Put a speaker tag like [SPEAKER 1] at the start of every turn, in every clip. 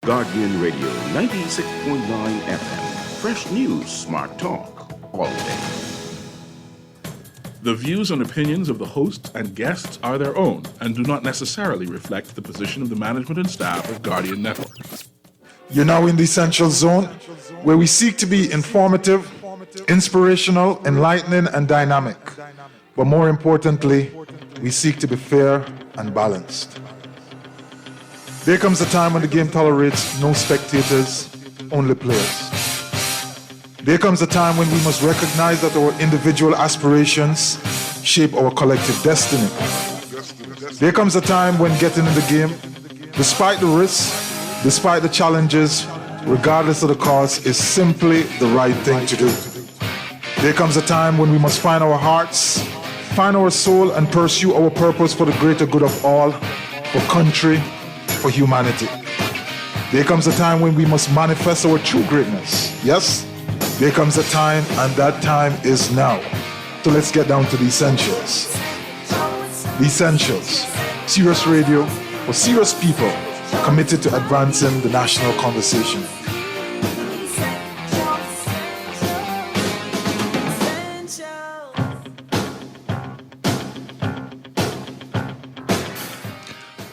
[SPEAKER 1] Guardian Radio 96.9 FM. Fresh news, smart talk, all day.
[SPEAKER 2] The views and opinions of the hosts and guests are their own and do not necessarily reflect the position of the management and staff of Guardian Network.
[SPEAKER 3] You're now in the Essential Zone, where we seek to be informative, inspirational, enlightening, and dynamic. But more importantly, we seek to be fair and balanced. There comes a time when the game tolerates no spectators, only players. There comes a time when we must recognize that our individual aspirations shape our collective destiny. There comes a time when getting in the game, despite the risks, despite the challenges, regardless of the cost, is simply the right thing to do. There comes a time when we must find our hearts, find our soul, and pursue our purpose for the greater good of all, for country, for humanity. There comes a time when we must manifest our true greatness. Yes, there comes a time, and that time is now. So let's get down to the essentials. The essentials. Serious radio for serious people committed to advancing the national conversation.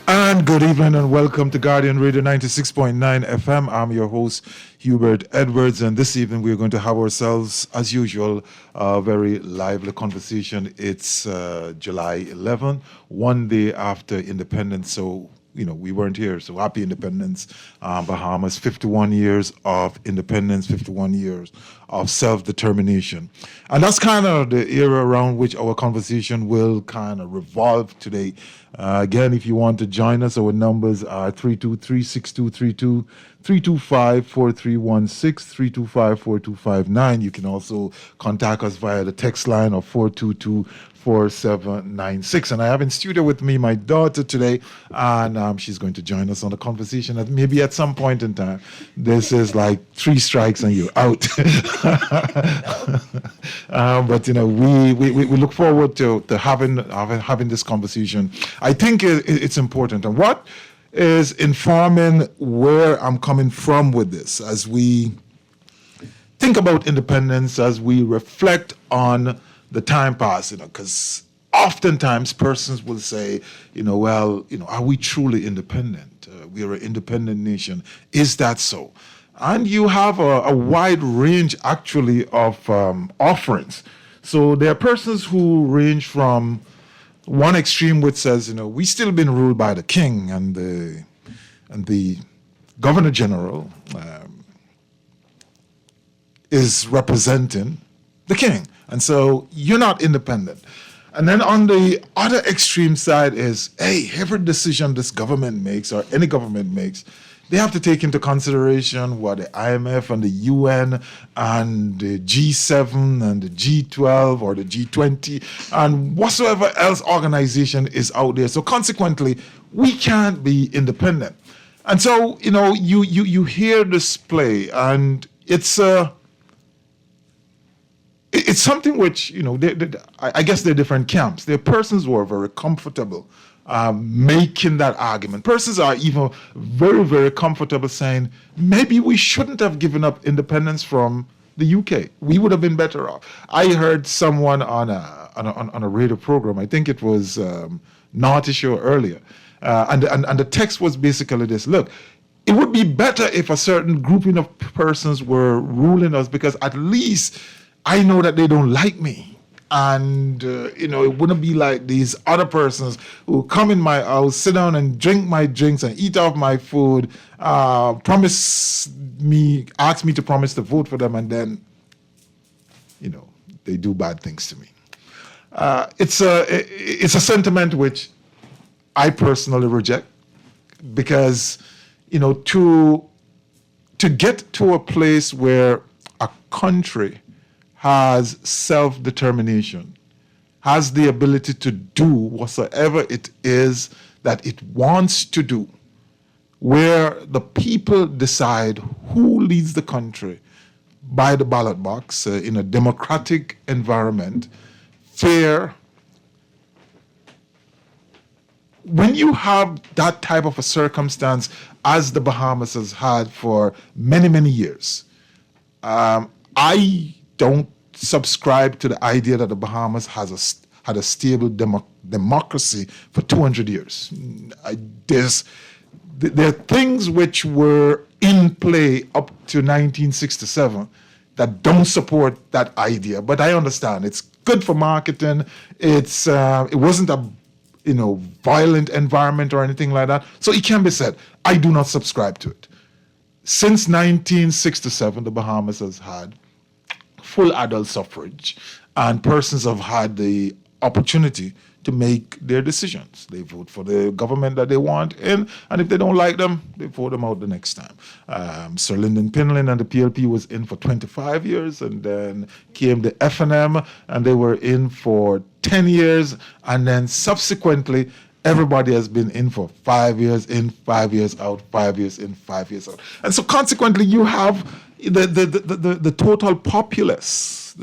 [SPEAKER 3] And good evening and welcome to Guardian Radio 96.9 FM. I'm your host, Hubert Edwards, and this evening we're going to have ourselves, as usual, a very lively conversation. It's July 11th, one day after independence, so we weren't here, so happy independence. Bahamas, 51 years of independence, 51 years of self-determination. And that's kind of the era around which our conversation will kind of revolve today. Again, if you want to join us, our numbers are 323-6232, 325-4316, 325-4259. You can also contact us via the text line of 422-4796. And I have in studio with me my daughter today, and she's going to join us on the conversation. And maybe at some point in time, this is like 3 strikes and you're out. But we look forward to having this conversation. I think it's important. And what is informing where I'm coming from with this as we think about independence, as we reflect on the time past, because oftentimes persons will say, are we truly independent? We are an independent nation. Is that so? And you have a wide range, actually, of offerings. So there are persons who range from one extreme which says, we still been ruled by the king and the governor general is representing the king. And so you're not independent. And then on the other extreme side is, every decision this government makes or any government makes, they have to take into consideration what the IMF and the UN and the G7 and the G12 or the G20 and whatsoever else organization is out there. So consequently, we can't be independent. And so, you hear this play, and it's something which, I guess there are different camps. There are persons who are very comfortable making that argument. Persons are even very, very comfortable saying, maybe we shouldn't have given up independence from the UK. We would have been better off. I heard someone on a radio program, I think it was Naughty Show earlier, and the text was basically this: look, it would be better if a certain grouping of persons were ruling us, because at least I know that they don't like me. And, it wouldn't be like these other persons who come in my house, sit down and drink my drinks and eat off my food, ask me to promise to vote for them, and then, they do bad things to me. It's a sentiment which I personally reject, because, to get to a place where a country has self-determination, has the ability to do whatsoever it is that it wants to do, where the people decide who leads the country by the ballot box in a democratic environment, fair. When you have that type of a circumstance as the Bahamas has had for many, many years. I don't subscribe to the idea that the Bahamas had a stable democracy for 200 years. There are things which were in play up to 1967 that don't support that idea. But I understand it's good for marketing. It wasn't a violent environment or anything like that. So it can be said. I do not subscribe to it. Since 1967, the Bahamas has had full adult suffrage, and persons have had the opportunity to make their decisions. They vote for the government that they want in, and if they don't like them, they vote them out the next time. Sir Lyndon Pinlin and the PLP was in for 25 years, and then came the FNM, and they were in for 10 years, and then subsequently, everybody has been in for 5 years in, 5 years out, 5 years in, 5 years out. And so consequently, you have the total populace,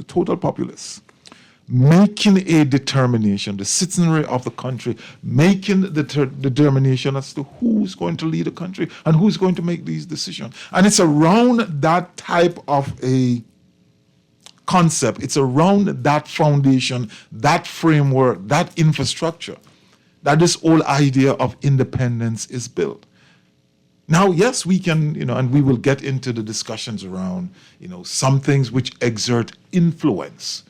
[SPEAKER 3] making a determination, the citizenry of the country making the determination as to who's going to lead the country and who's going to make these decisions. And it's around that type of a concept, it's around that foundation, that framework, that infrastructure, that this whole idea of independence is built. Now, yes, we can, and we will get into the discussions around, some things which exert influence.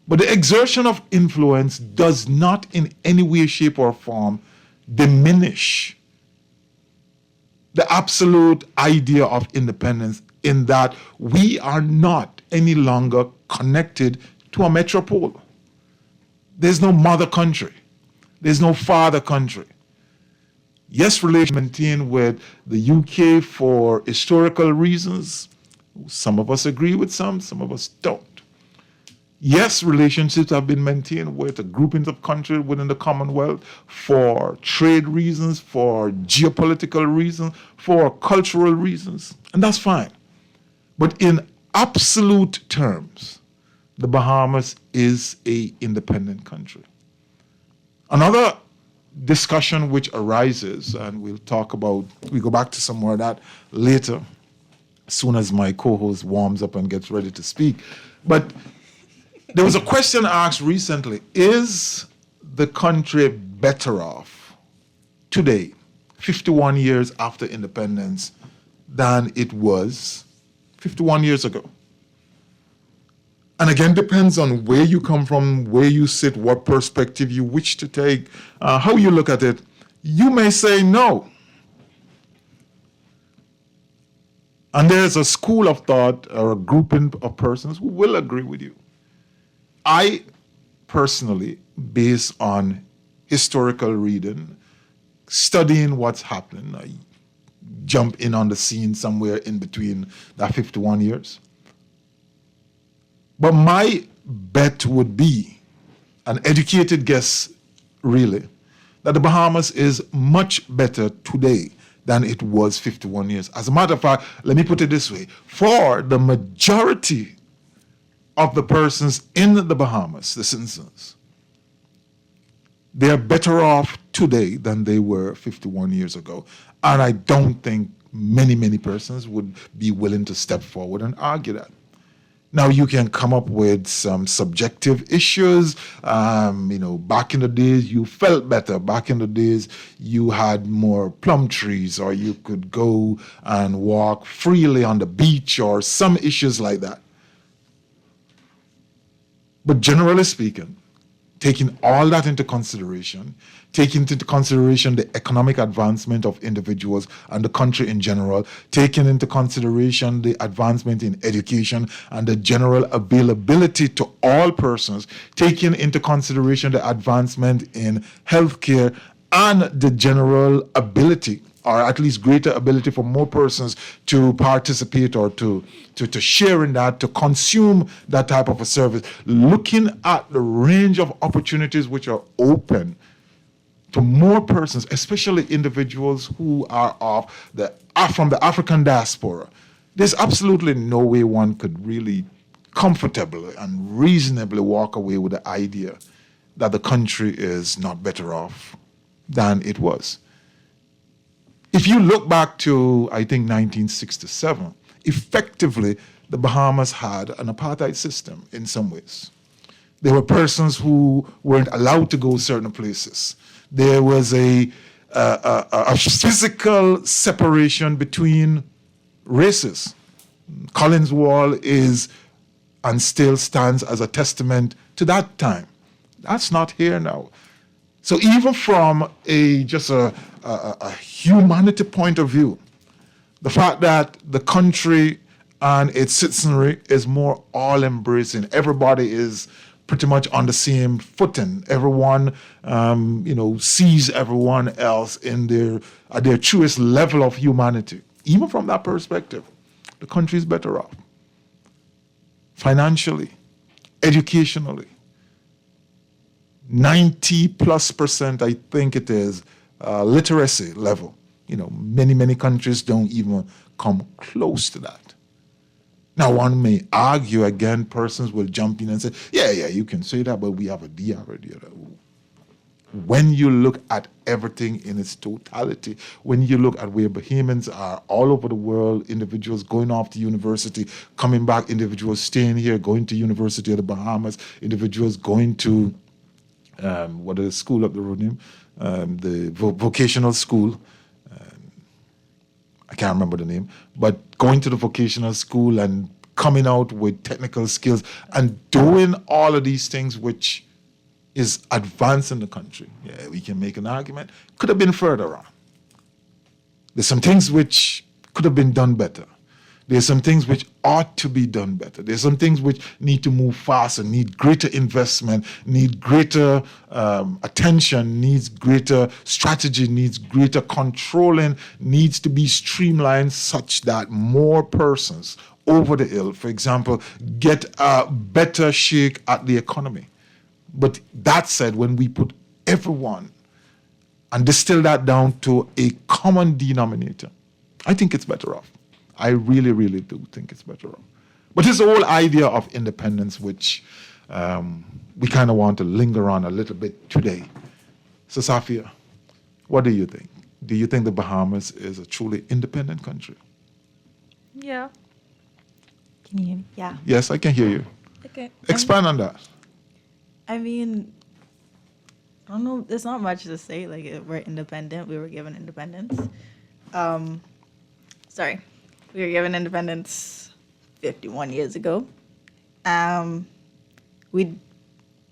[SPEAKER 3] But the exertion of influence does not in any way, shape, or form diminish the absolute idea of independence, in that we are not any longer connected to a metropole. There's no mother country. There's no father country. Yes, relations maintained with the UK for historical reasons. Some of us agree with some of us don't. Yes, relationships have been maintained with a grouping of countries within the Commonwealth for trade reasons, for geopolitical reasons, for cultural reasons, and that's fine. But in absolute terms, the Bahamas is an independent country. Another discussion which arises, and we go back to some more of that later, as soon as my co-host warms up and gets ready to speak. But there was a question asked recently: is the country better off today, 51 years after independence, than it was 51 years ago? And again, depends on where you come from, where you sit, what perspective you wish to take, how you look at it. You may say no. And there's a school of thought or a grouping of persons who will agree with you. I personally, based on historical reading, studying what's happening, I jump in on the scene somewhere in between that 51 years. But my bet would be, an educated guess really, that the Bahamas is much better today than it was 51 years. As a matter of fact, let me put it this way: for the majority of the persons in the Bahamas, the citizens, they are better off today than they were 51 years ago. And I don't think many persons would be willing to step forward and argue that. Now, you can come up with some subjective issues. Back in the days, you felt better. Back in the days, you had more plum trees, or you could go and walk freely on the beach, or some issues like that. But generally speaking, taking all that into consideration, taking into consideration the economic advancement of individuals and the country in general, taking into consideration the advancement in education and the general availability to all persons, taking into consideration the advancement in healthcare and the general ability, or at least greater ability, for more persons to participate or to share in that, to consume that type of a service, looking at the range of opportunities which are open to more persons, especially individuals who are from the African diaspora. There's absolutely no way one could really comfortably and reasonably walk away with the idea that the country is not better off than it was. If you look back to, I think, 1967, effectively, the Bahamas had an apartheid system in some ways. There were persons who weren't allowed to go certain places. There was a physical separation between races. Collins Wall is and still stands as a testament to that time. That's not here now. So even from a humanity point of view, the fact that the country and its citizenry is more all-embracing. Everybody is pretty much on the same footing. Everyone, sees everyone else at their truest level of humanity. Even from that perspective, the country is better off. Financially, educationally, 90+%, I think it is, literacy level. Many countries don't even come close to that. Now, one may argue again, persons will jump in and say, yeah, you can say that, but we have a D already. When you look at everything in its totality, when you look at where Bahamians are all over the world, individuals going off to university, coming back, individuals staying here, going to University of the Bahamas, individuals going to, what is the school up the road name? The vocational school. I can't remember the name, but going to the vocational school and coming out with technical skills and doing all of these things which is advancing the country. Yeah, we can make an argument. Could have been further on. There's some things which could have been done better. There's some things which ought to be done better. There's some things which need to move faster, need greater investment, need greater attention, needs greater strategy, needs greater controlling, needs to be streamlined such that more persons over the hill, for example, get a better shake at the economy. But that said, when we put everyone and distill that down to a common denominator, I think it's better off. I really, really do think it's better off. But it's the whole idea of independence, which we kind of want to linger on a little bit today. So, Safia, what do you think? Do you think the Bahamas is a truly independent country?
[SPEAKER 4] Yeah. Can you hear me? Yeah.
[SPEAKER 3] Yes, I can hear you.
[SPEAKER 4] Okay.
[SPEAKER 3] Expand on that.
[SPEAKER 4] I mean, I don't know. There's not much to say. Like, we're independent. We were given independence. We were given independence 51 years ago. We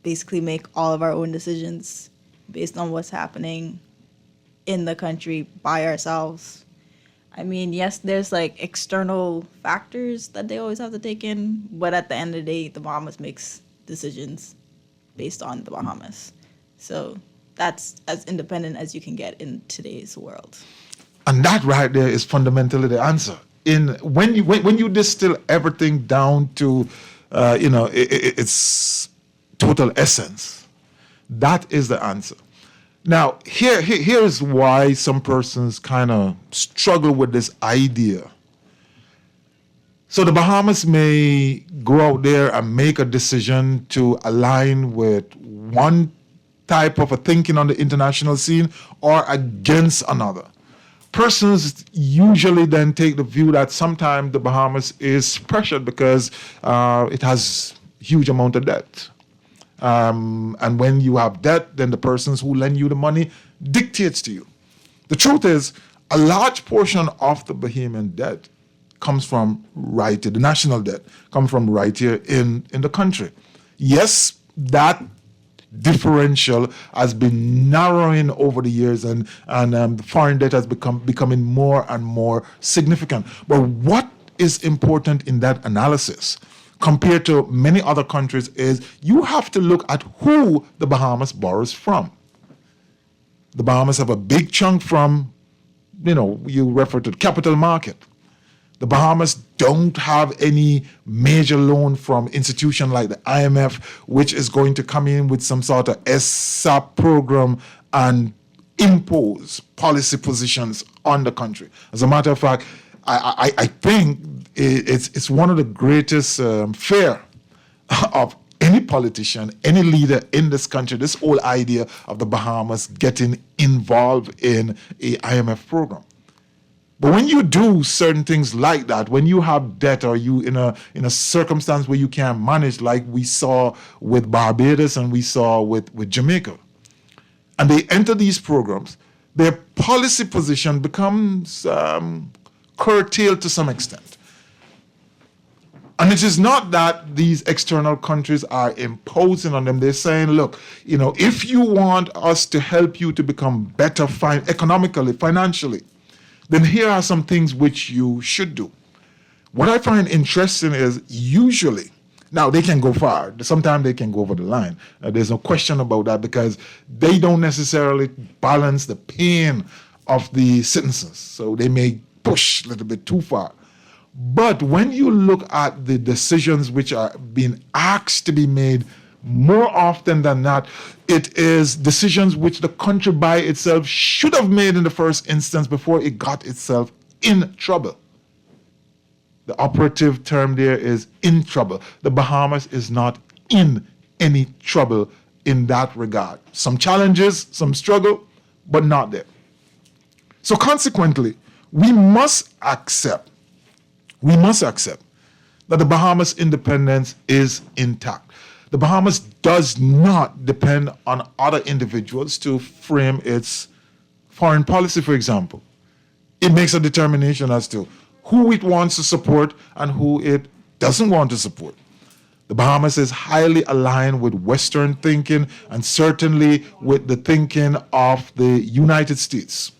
[SPEAKER 4] basically make all of our own decisions based on what's happening in the country by ourselves. I mean, yes, there's like external factors that they always have to take in, but at the end of the day, the Bahamas makes decisions based on the Bahamas. So that's as independent as you can get in today's world.
[SPEAKER 3] And that right there is fundamentally the answer. When you distill everything down to its total essence, that is the answer. Now, here's why some persons kind of struggle with this idea. So the Bahamas may go out there and make a decision to align with one type of a thinking on the international scene or against another. Persons usually then take the view that sometimes the Bahamas is pressured because it has huge amount of debt. And when you have debt, then the persons who lend you the money dictates to you. The truth is, a large portion of the Bahamian debt comes from right here, the national debt comes from right here in the country. Yes, that differential has been narrowing over the years, and the foreign debt has becoming more and more significant. But what is important in that analysis compared to many other countries is you have to look at who the Bahamas borrows from. The Bahamas have a big chunk from, you refer to the capital market. The Bahamas don't have any major loan from institutions like the IMF, which is going to come in with some sort of SAP program and impose policy positions on the country. As a matter of fact, I think it's one of the greatest fear of any politician, any leader in this country, this whole idea of the Bahamas getting involved in a IMF program. But when you do certain things like that, when you have debt or you in a circumstance where you can't manage, like we saw with Barbados and we saw with Jamaica, and they enter these programs, their policy position becomes curtailed to some extent. And it is not that these external countries are imposing on them. They're saying, look, if you want us to help you to become better economically, financially, then here are some things which you should do. What I find interesting is usually, now they can go far. Sometimes they can go over the line. There's no question about that because they don't necessarily balance the pain of the citizens. So they may push a little bit too far. But when you look at the decisions which are being asked to be made, more often than not, it is decisions which the country by itself should have made in the first instance before it got itself in trouble. The operative term there is in trouble. The Bahamas is not in any trouble in that regard. Some challenges, some struggle, but not there. So consequently, we must accept that the Bahamas independence is intact. The Bahamas does not depend on other individuals to frame its foreign policy, for example. It makes a determination as to who it wants to support and who it doesn't want to support. The Bahamas is highly aligned with Western thinking and certainly with the thinking of the United States.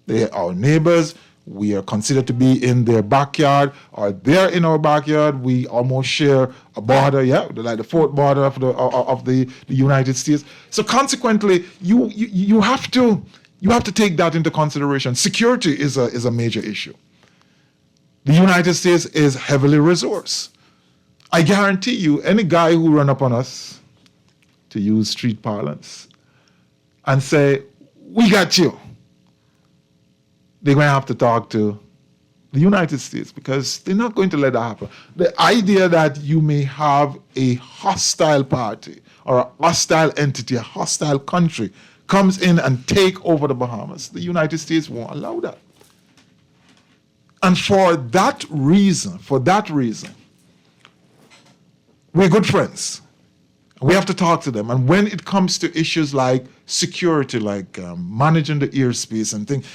[SPEAKER 3] They are our neighbors. We are considered to be in their backyard, or they're in our backyard. We almost share a border, like the fourth border of the United States. So consequently, you have to take that into consideration. Security is a major issue. The United States is heavily resourced. I guarantee you, any guy who run up on us, to use street parlance, and say, "We got you," they're going to have to talk to the United States because they're not going to let that happen. The idea that you may have a hostile party or a hostile entity, a hostile country comes in and take over the Bahamas, the United States won't allow that. And for that reason, we're good friends. We have to talk to them. And when it comes to issues like security, like managing the airspace and things,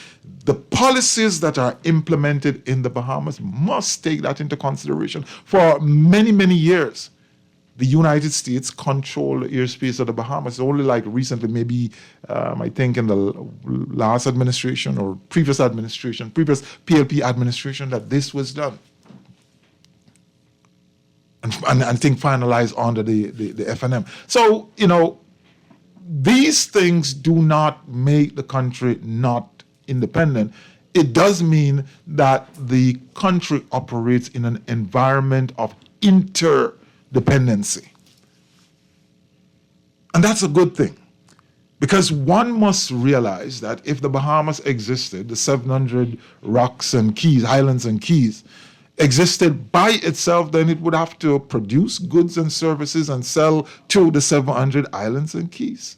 [SPEAKER 3] the policies that are implemented in the Bahamas must take that into consideration. For many, many years, the United States controlled the airspace of the Bahamas. Only like recently, maybe I think in the last administration or previous PLP administration, that this was done. And I think finalized under the FNM. So, these things do not make the country not independent. It does mean that the country operates in an environment of interdependency. And that's a good thing. Because one must realize that if the Bahamas existed, the 700 rocks and keys, islands and keys, existed by itself, then it would have to produce goods and services and sell to the 700 islands and keys.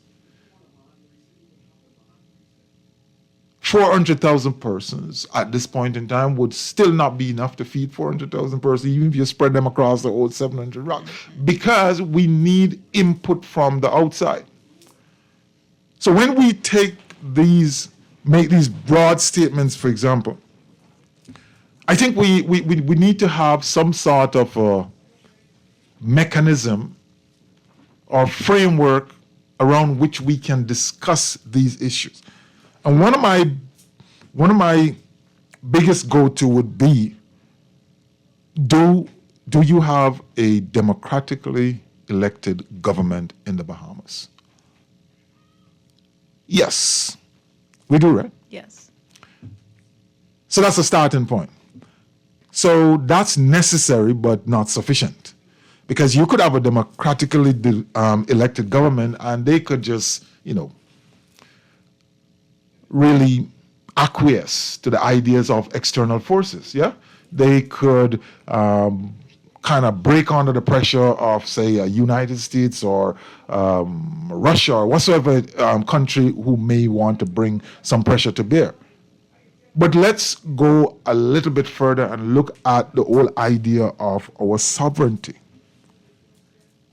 [SPEAKER 3] 400,000 persons at this point in time would still not be enough to feed 400,000 persons, even if you spread them across the whole 700 rocks, because we need input from the outside. So when we make these broad statements, for example, I think we need to have some sort of a mechanism or framework around which we can discuss these issues. And one of my biggest go-to would be, do you have a democratically elected government in the Bahamas? Yes, we do, right?
[SPEAKER 4] Yes.
[SPEAKER 3] So that's a starting point. So that's necessary but not sufficient, because you could have a democratically elected government and they could just, really acquiesce to the ideas of external forces, yeah? They could kind of break under the pressure of, say, a United States or Russia or whatsoever country who may want to bring some pressure to bear. But let's go a little bit further and look at the whole idea of our sovereignty.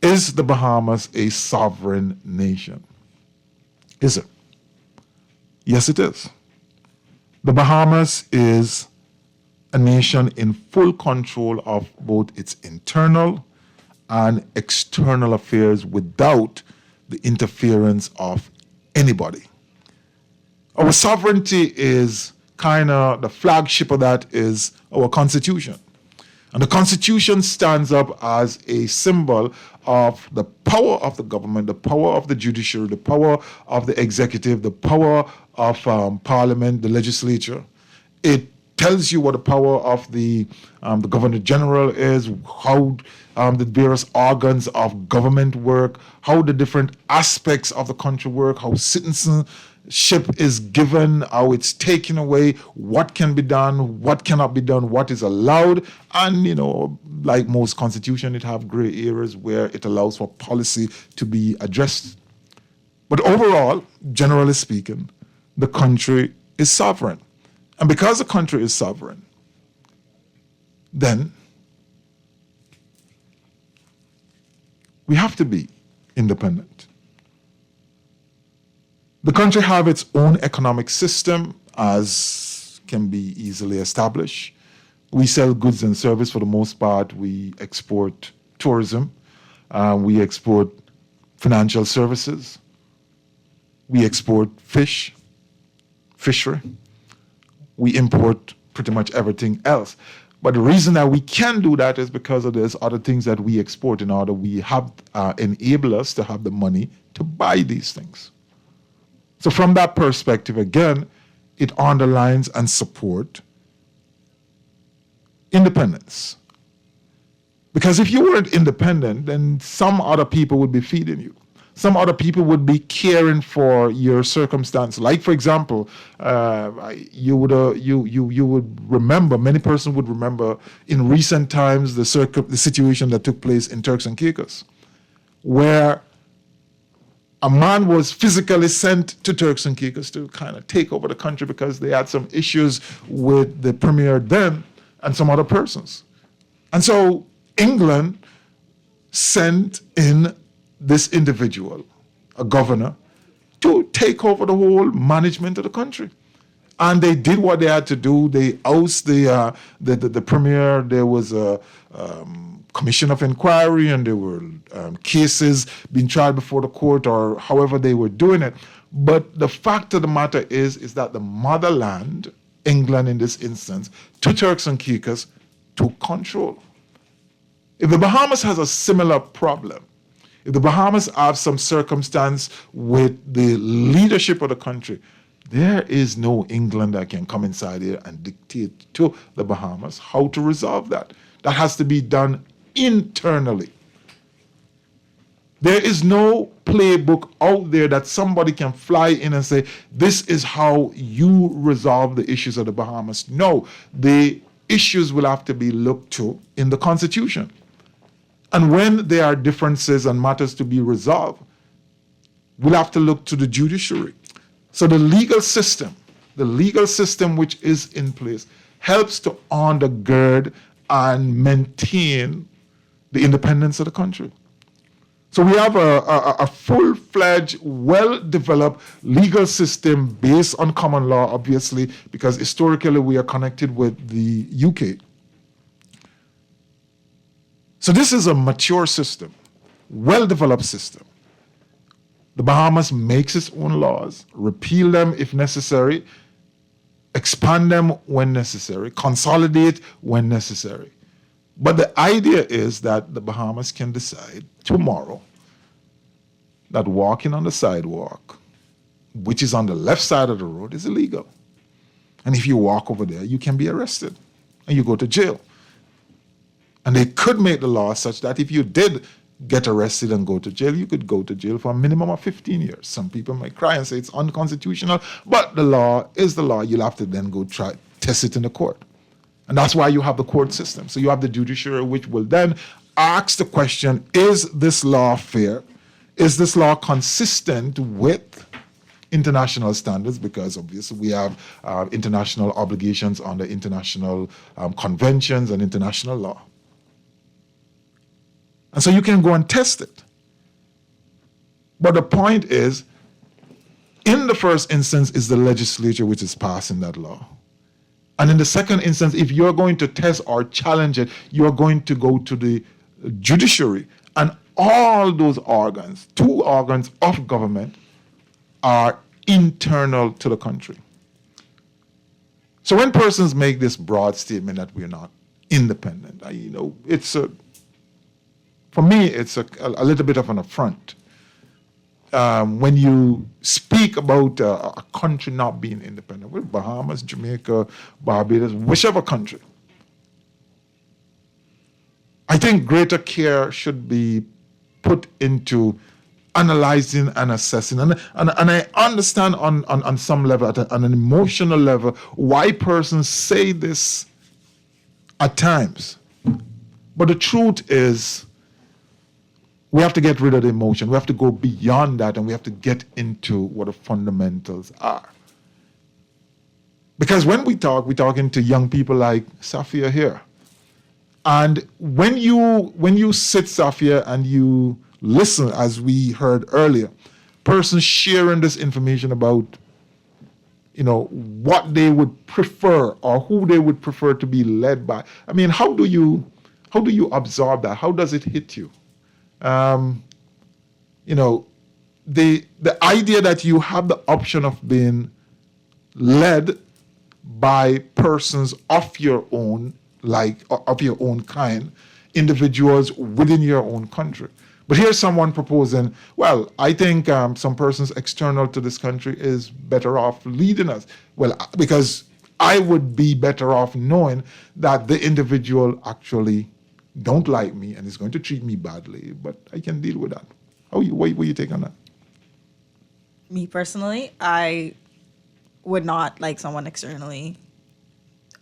[SPEAKER 3] Is the Bahamas a sovereign nation? Is it? Yes, it is. The Bahamas is a nation in full control of both its internal and external affairs without the interference of anybody. Our sovereignty is kind of, the flagship of that is our Constitution. And the Constitution stands up as a symbol of the power of the government, the power of the judiciary, the power of the executive, the power of Parliament, the legislature. It tells you what the power of the Governor General is, how the various organs of government work, how the different aspects of the country work, how citizenship is given, how it's taken away, what can be done, what cannot be done, what is allowed. And, like most constitutions, it have gray areas where it allows for policy to be addressed. But overall, generally speaking, the country is sovereign. And because the country is sovereign, then we have to be independent. The country have its own economic system, as can be easily established. We sell goods and service for the most part. We export tourism. We export financial services. We export fishery. We import pretty much everything else. But the reason that we can do that is because of there's other things that we export in order we have enable us to have the money to buy these things. So from that perspective, again, it underlines and support independence. Because if you weren't independent, then some other people would be feeding you. Some other people would be caring for your circumstance. Like, for example, you would remember, many persons would remember in recent times the situation that took place in Turks and Caicos, where a man was physically sent to Turks and Caicos to kind of take over the country because they had some issues with the premier then and some other persons. And so England sent in this individual, a governor, to take over the whole management of the country. And they did what they had to do. They ousted the premier. There was a commission of inquiry, and there were cases being tried before the court, or however they were doing it. But the fact of the matter is that the motherland, England in this instance, to Turks and Caicos, took control. If the Bahamas has a similar problem, if the Bahamas have some circumstance with the leadership of the country, there is no England that can come inside here and dictate to the Bahamas how to resolve that. That has to be done internally. There is no playbook out there that somebody can fly in and say, this is how you resolve the issues of the Bahamas. No, the issues will have to be looked to in the Constitution. And when there are differences and matters to be resolved, we'll have to look to the judiciary. So the legal system which is in place, helps to undergird and maintain the independence of the country. So we have a full-fledged, well-developed legal system based on common law, obviously, because historically we are connected with the UK. So this is a mature system, well-developed system. The Bahamas makes its own laws, repeal them if necessary, expand them when necessary, consolidate when necessary. But the idea is that the Bahamas can decide tomorrow that walking on the sidewalk, which is on the left side of the road, is illegal. And if you walk over there, you can be arrested and you go to jail. And they could make the law such that if you did get arrested and go to jail, you could go to jail for a minimum of 15 years. Some people might cry and say it's unconstitutional, but the law is the law. You'll have to then go try test it in the court. And that's why you have the court system. So you have the judiciary, which will then ask the question, is this law fair? Is this law consistent with international standards, because obviously we have international obligations under international conventions and international law. And so you can go and test it. But the point is, in the first instance is the legislature which is passing that law. And in the second instance, if you're going to test or challenge it, you're going to go to the judiciary. And all those organs, 2 organs of government, are internal to the country. So when persons make this broad statement that we're not independent, for me, it's a little bit of an affront. When you speak about a country not being independent, with Bahamas, Jamaica, Barbados, whichever country, I think greater care should be put into analyzing and assessing. And I understand on some level, on an emotional level, why persons say this at times. But the truth is, we have to get rid of the emotion. We have to go beyond that, and we have to get into what the fundamentals are. Because when we're talking to young people like Safia here. And when you sit, Safia, and you listen, as we heard earlier, persons sharing this information about, what they would prefer or who they would prefer to be led by. I mean, how do you absorb that? How does it hit you? The idea that you have the option of being led by persons of your own, of your own kind, individuals within your own country. But here's someone proposing, well, I think some persons external to this country is better off leading us. Well, because I would be better off knowing that the individual actually don't like me and is going to treat me badly, but I can deal with that. What will you take on that?
[SPEAKER 4] Me personally, I would not like someone externally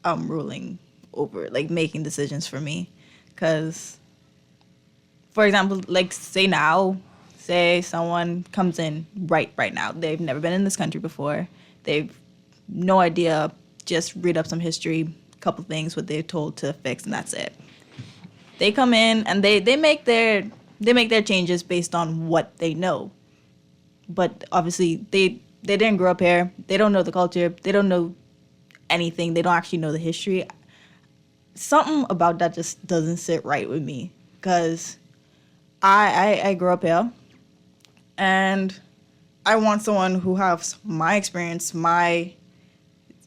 [SPEAKER 4] ruling over, making decisions for me. Because, for example, say someone comes in right now. They've never been in this country before. They've no idea, just read up some history, couple things, what they're told to fix, and that's it. They come in and they make their changes based on what they know. But obviously they didn't grow up here. They don't know the culture. They don't know anything. They don't actually know the history. Something about that just doesn't sit right with me, because I grew up here, and I want someone who has my experience, my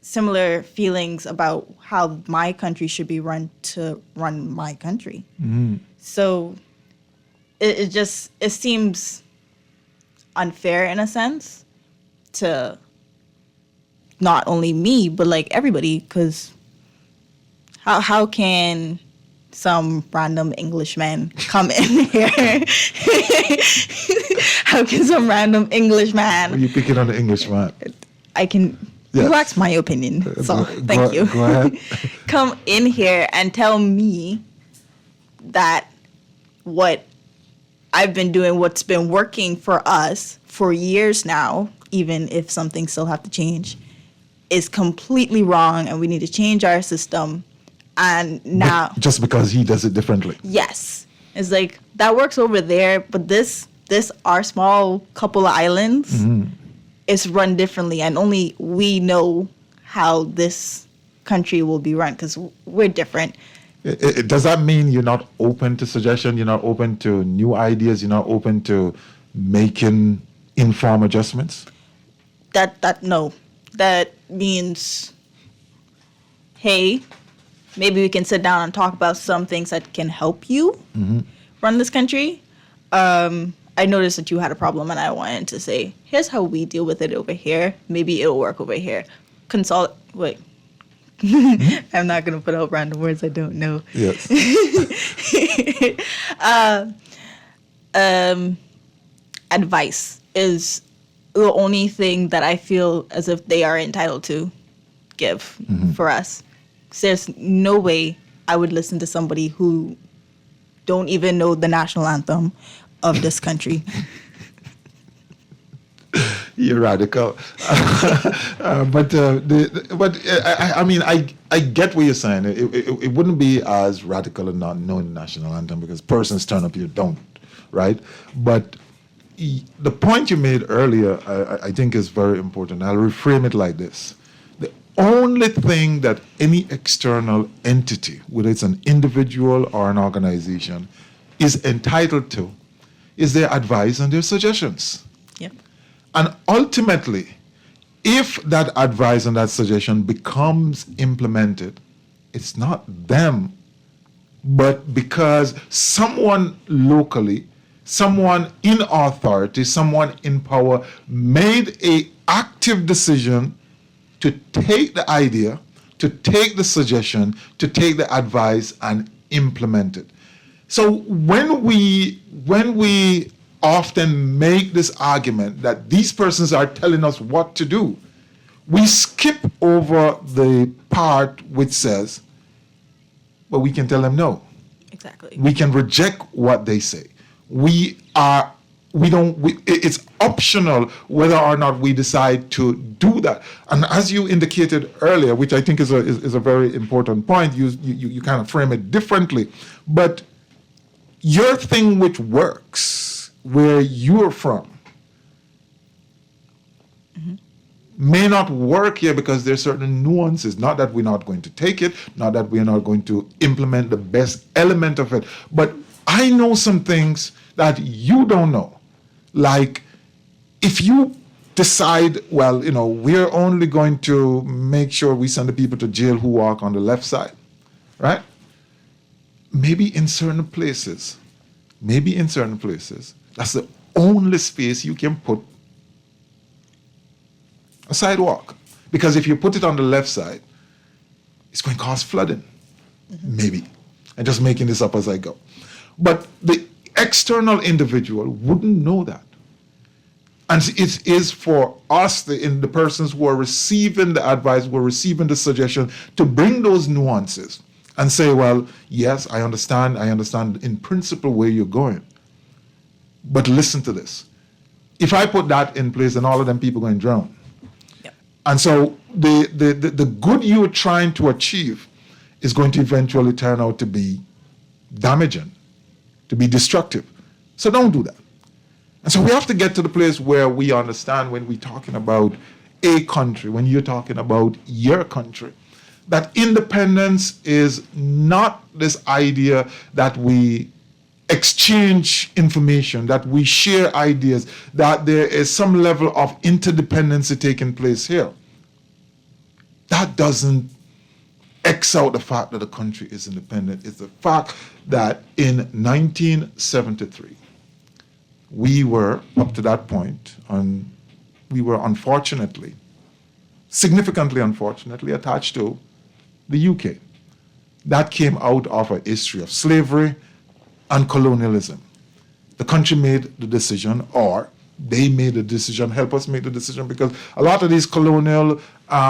[SPEAKER 4] similar feelings about how my country should be run to run my country. Mm-hmm. So it seems unfair in a sense to not only me, but everybody, because how can some random Englishman come in here? How can some random Englishman?
[SPEAKER 3] Are you picking on the Englishman?
[SPEAKER 4] I can. Yes. You asked my opinion, so thank you.
[SPEAKER 3] Go ahead.
[SPEAKER 4] Come in here and tell me that what I've been doing, what's been working for us for years now, even if some things still have to change, is completely wrong, and we need to change our system. And now,
[SPEAKER 3] but just because he does it differently.
[SPEAKER 4] Yes, it's that works over there, but this our small couple of islands. Mm-hmm. It's run differently, and only we know how this country will be run, because we're different.
[SPEAKER 3] Does that mean you're not open to suggestion? You're not open to new ideas? You're not open to making informed adjustments?
[SPEAKER 4] No. That means, hey, maybe we can sit down and talk about some things that can help you run this country. I noticed that you had a problem, and I wanted to say, here's how we deal with it over here. Maybe it'll work over here. Wait. I'm not going to put out random words I don't know.
[SPEAKER 3] Yes.
[SPEAKER 4] Advice is the only thing that I feel as if they are entitled to give for us. There's no way I would listen to somebody who don't even know the national anthem of this country.
[SPEAKER 3] You're radical. I mean, I get what you're saying. It wouldn't be as radical in not knowing the national anthem because persons turn up, you don't, right? But the point you made earlier, I think is very important. I'll reframe it like this. The only thing that any external entity, whether it's an individual or an organization, is entitled to is their advice and their suggestions.
[SPEAKER 4] Yep.
[SPEAKER 3] And ultimately, if that advice and that suggestion becomes implemented, it's not them, but because someone locally, someone in authority, someone in power made an active decision to take the idea, to take the suggestion, to take the advice and implement it. So when we often make this argument that these persons are telling us what to do, we skip over the part which says, well, we can tell them no.
[SPEAKER 4] Exactly.
[SPEAKER 3] We can reject what they say. It's optional whether or not we decide to do that. And as you indicated earlier, which I think is a very important point, you kind of frame it differently. But your thing which works where you're from may not work here because there's certain nuances. Not that we're not going to take it, not that we're not going to implement the best element of it. But I know some things that you don't know. Like if you decide, well, we're only going to make sure we send the people to jail who walk on the left side, right? Maybe in certain places, that's the only space you can put a sidewalk. Because if you put it on the left side, it's going to cause flooding. Maybe. I'm just making this up as I go. But the external individual wouldn't know that. And it is for us, the persons who are receiving the advice, who are receiving the suggestion, to bring those nuances and say, well, yes, I understand in principle where you're going. But listen to this. If I put that in place, then all of them people are going to drown.
[SPEAKER 4] Yep.
[SPEAKER 3] And so the good you're trying to achieve is going to eventually turn out to be damaging, to be destructive. So don't do that. And so we have to get to the place where we understand when we're talking about a country, when you're talking about your country, that independence is not this idea that we exchange information, that we share ideas, that there is some level of interdependency taking place here. That doesn't X out the fact that the country is independent. It's the fact that in 1973, we were, up to that point, we were significantly unfortunately, attached to the UK. That came out of a history of slavery and colonialism. The country made the decision, or they made the decision, help us make the decision, because a lot of these colonial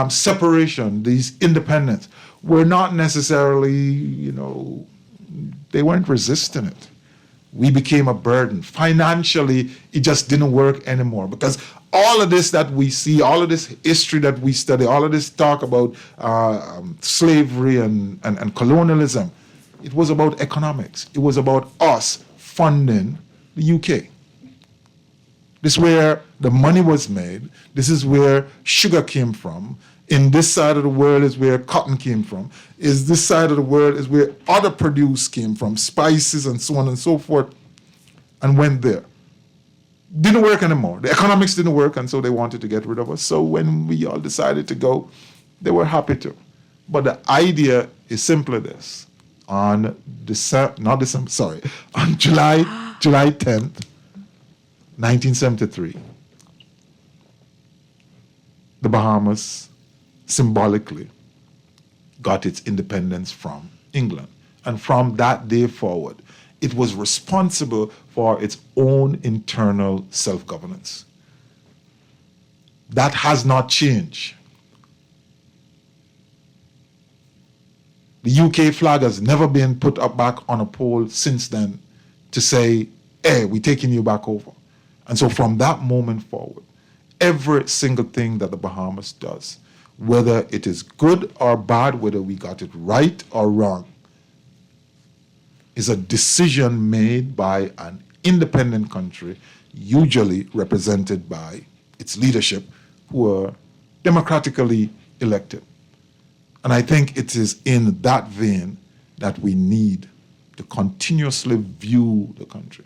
[SPEAKER 3] separation, these independence, were not necessarily, they weren't resisting it. We became a burden. Financially, it just didn't work anymore because all of this that we see, all of this history that we study, all of this talk about slavery and colonialism, it was about economics. It was about us funding the UK. This is where the money was made. This is where sugar came from. In this side of the world is where cotton came from. This side of the world is where other produce came from, spices and so on and so forth, and went there. Didn't work anymore. The economics didn't work, and so they wanted to get rid of us. So when we all decided to go, they were happy to. But the idea is simply this. On July 10th, 1973, the Bahamas symbolically got its independence from England. And from that day forward, it was responsible for its own internal self-governance. That has not changed. The UK flag has never been put up back on a pole since then to say, hey, we're taking you back over. And so from that moment forward, every single thing that the Bahamas does, whether it is good or bad, whether we got it right or wrong, is a decision made by an independent country, usually represented by its leadership, who are democratically elected. And I think it is in that vein that we need to continuously view the country.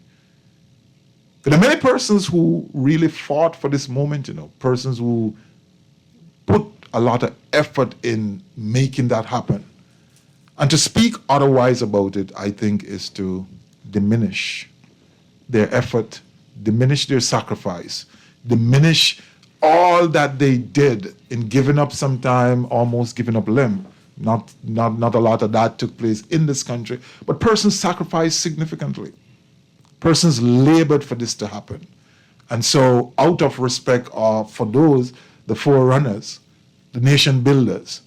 [SPEAKER 3] There are many persons who really fought for this moment, persons who put a lot of effort in making that happen. And to speak otherwise about it, I think, is to diminish their effort, diminish their sacrifice, diminish all that they did in giving up some time, almost giving up limb. Not a lot of that took place in this country, but persons sacrificed significantly. Persons labored for this to happen. And so out of respect for those, the forerunners, the nation builders,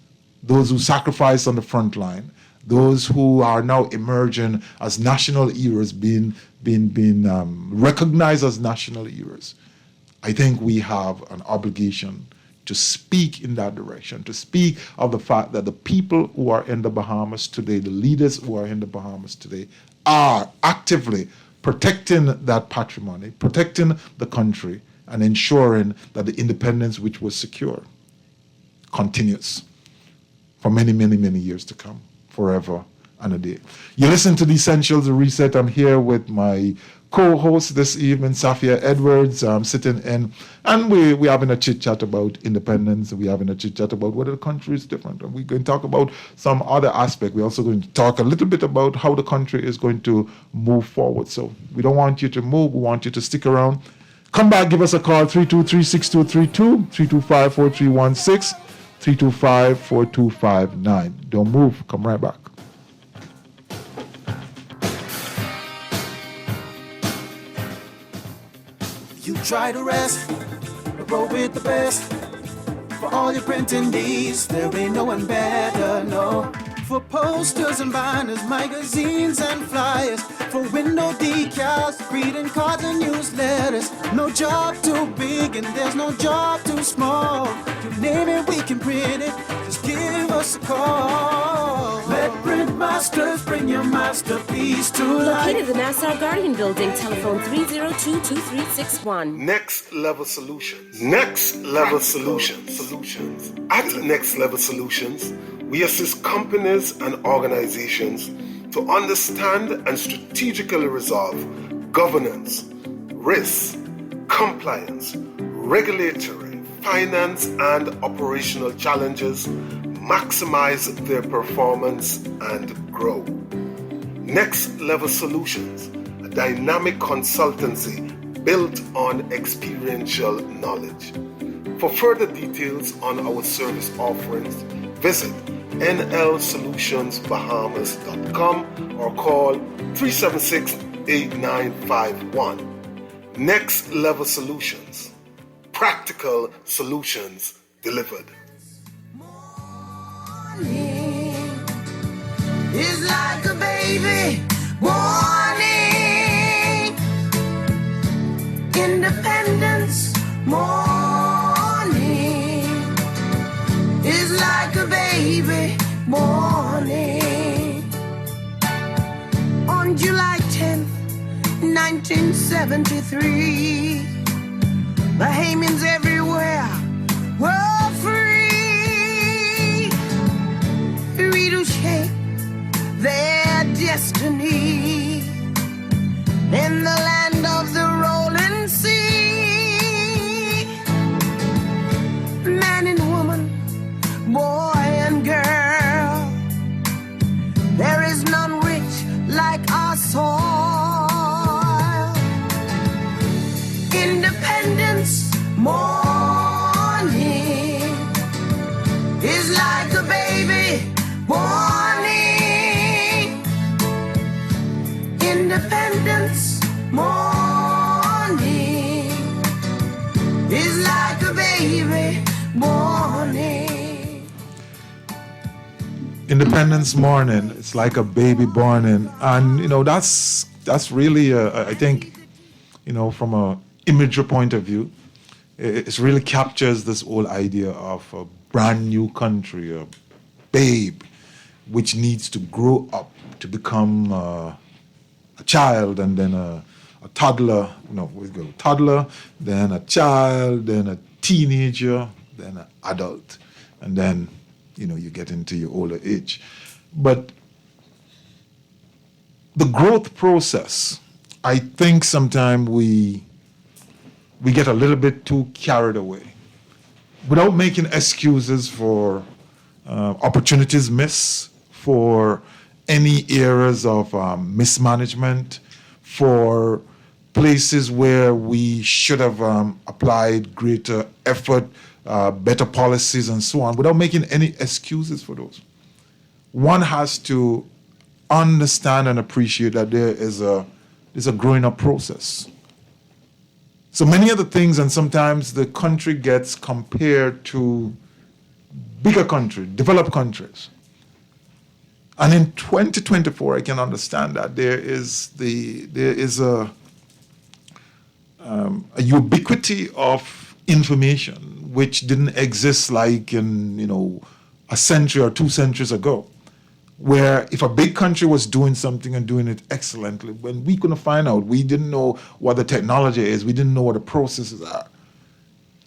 [SPEAKER 3] those who sacrificed on the front line, those who are now emerging as national heroes, being recognized as national heroes, I think we have an obligation to speak in that direction, to speak of the fact that the people who are in the Bahamas today, the leaders who are in the Bahamas today, are actively protecting that patrimony, protecting the country, and ensuring that the independence which was secured continues for many, many, many years to come, forever and a day. You listen to the Essentials Reset. I'm here with my co-host this evening, Safia Edwards, sitting in, and we're having a chit-chat about independence. We're having a chit-chat about whether the country is different. And we're going to talk about some other aspect. We're also going to talk a little bit about how the country is going to move forward. So we don't want you to move. We want you to stick around. Come back, give us a call, 323-6232, 325-4316, 325-4259. Don't move. Come right back.
[SPEAKER 5] You try to rest, but roll with the best. For all your printing needs, there ain't no one better, no. For posters and banners, magazines and flyers, for window decals, greeting cards and newsletters. No job too big and there's no job too small. You name it, we can print it, just give us a call. Let Print Masters bring your masterpiece to life.
[SPEAKER 6] Located in the Nassau Guardian Building, telephone 302-2361.
[SPEAKER 7] Next Level Solutions. Next Level Solutions. At Next Level Solutions, we assist companies and organizations to understand and strategically resolve governance, risk, compliance, regulatory, finance, and operational challenges, maximize their performance, and grow. Next Level Solutions, a dynamic consultancy built on experiential knowledge. For further details on our service offerings, visit nlsolutionsbahamas.com or call 376-8951. Next Level Solutions. Practical solutions delivered.
[SPEAKER 5] Morning is like a baby. Morning. Independence. Morning is like a baby. Morning. On July 10th, 1973, Bahamians everywhere were free to shape their destiny in the land of the rolling sea. Man and woman, boy and girl, there is none rich like our soil. Independence morning is like a baby morning. Independence morning is like a baby morning.
[SPEAKER 3] Independence morning, it's like a baby born. And that's really I think, from a imagery point of view, it really captures this whole idea of a brand new country, a babe, which needs to grow up to become a child, and then a toddler, we go toddler, then a child, then a teenager, then an adult, and then, you get into your older age. But the growth process, I think sometimes we get a little bit too carried away without making excuses for opportunities missed, for any areas of mismanagement, for places where we should have applied greater effort, better policies and so on, without making any excuses for those. One has to understand and appreciate that there's a growing up process. So many of the things, and sometimes the country gets compared to bigger countries, developed countries. And in 2024, I can understand that there is a ubiquity of information which didn't exist like in a century or 2 centuries ago, where if a big country was doing something and doing it excellently, when we couldn't find out, we didn't know what the technology is, we didn't know what the processes are.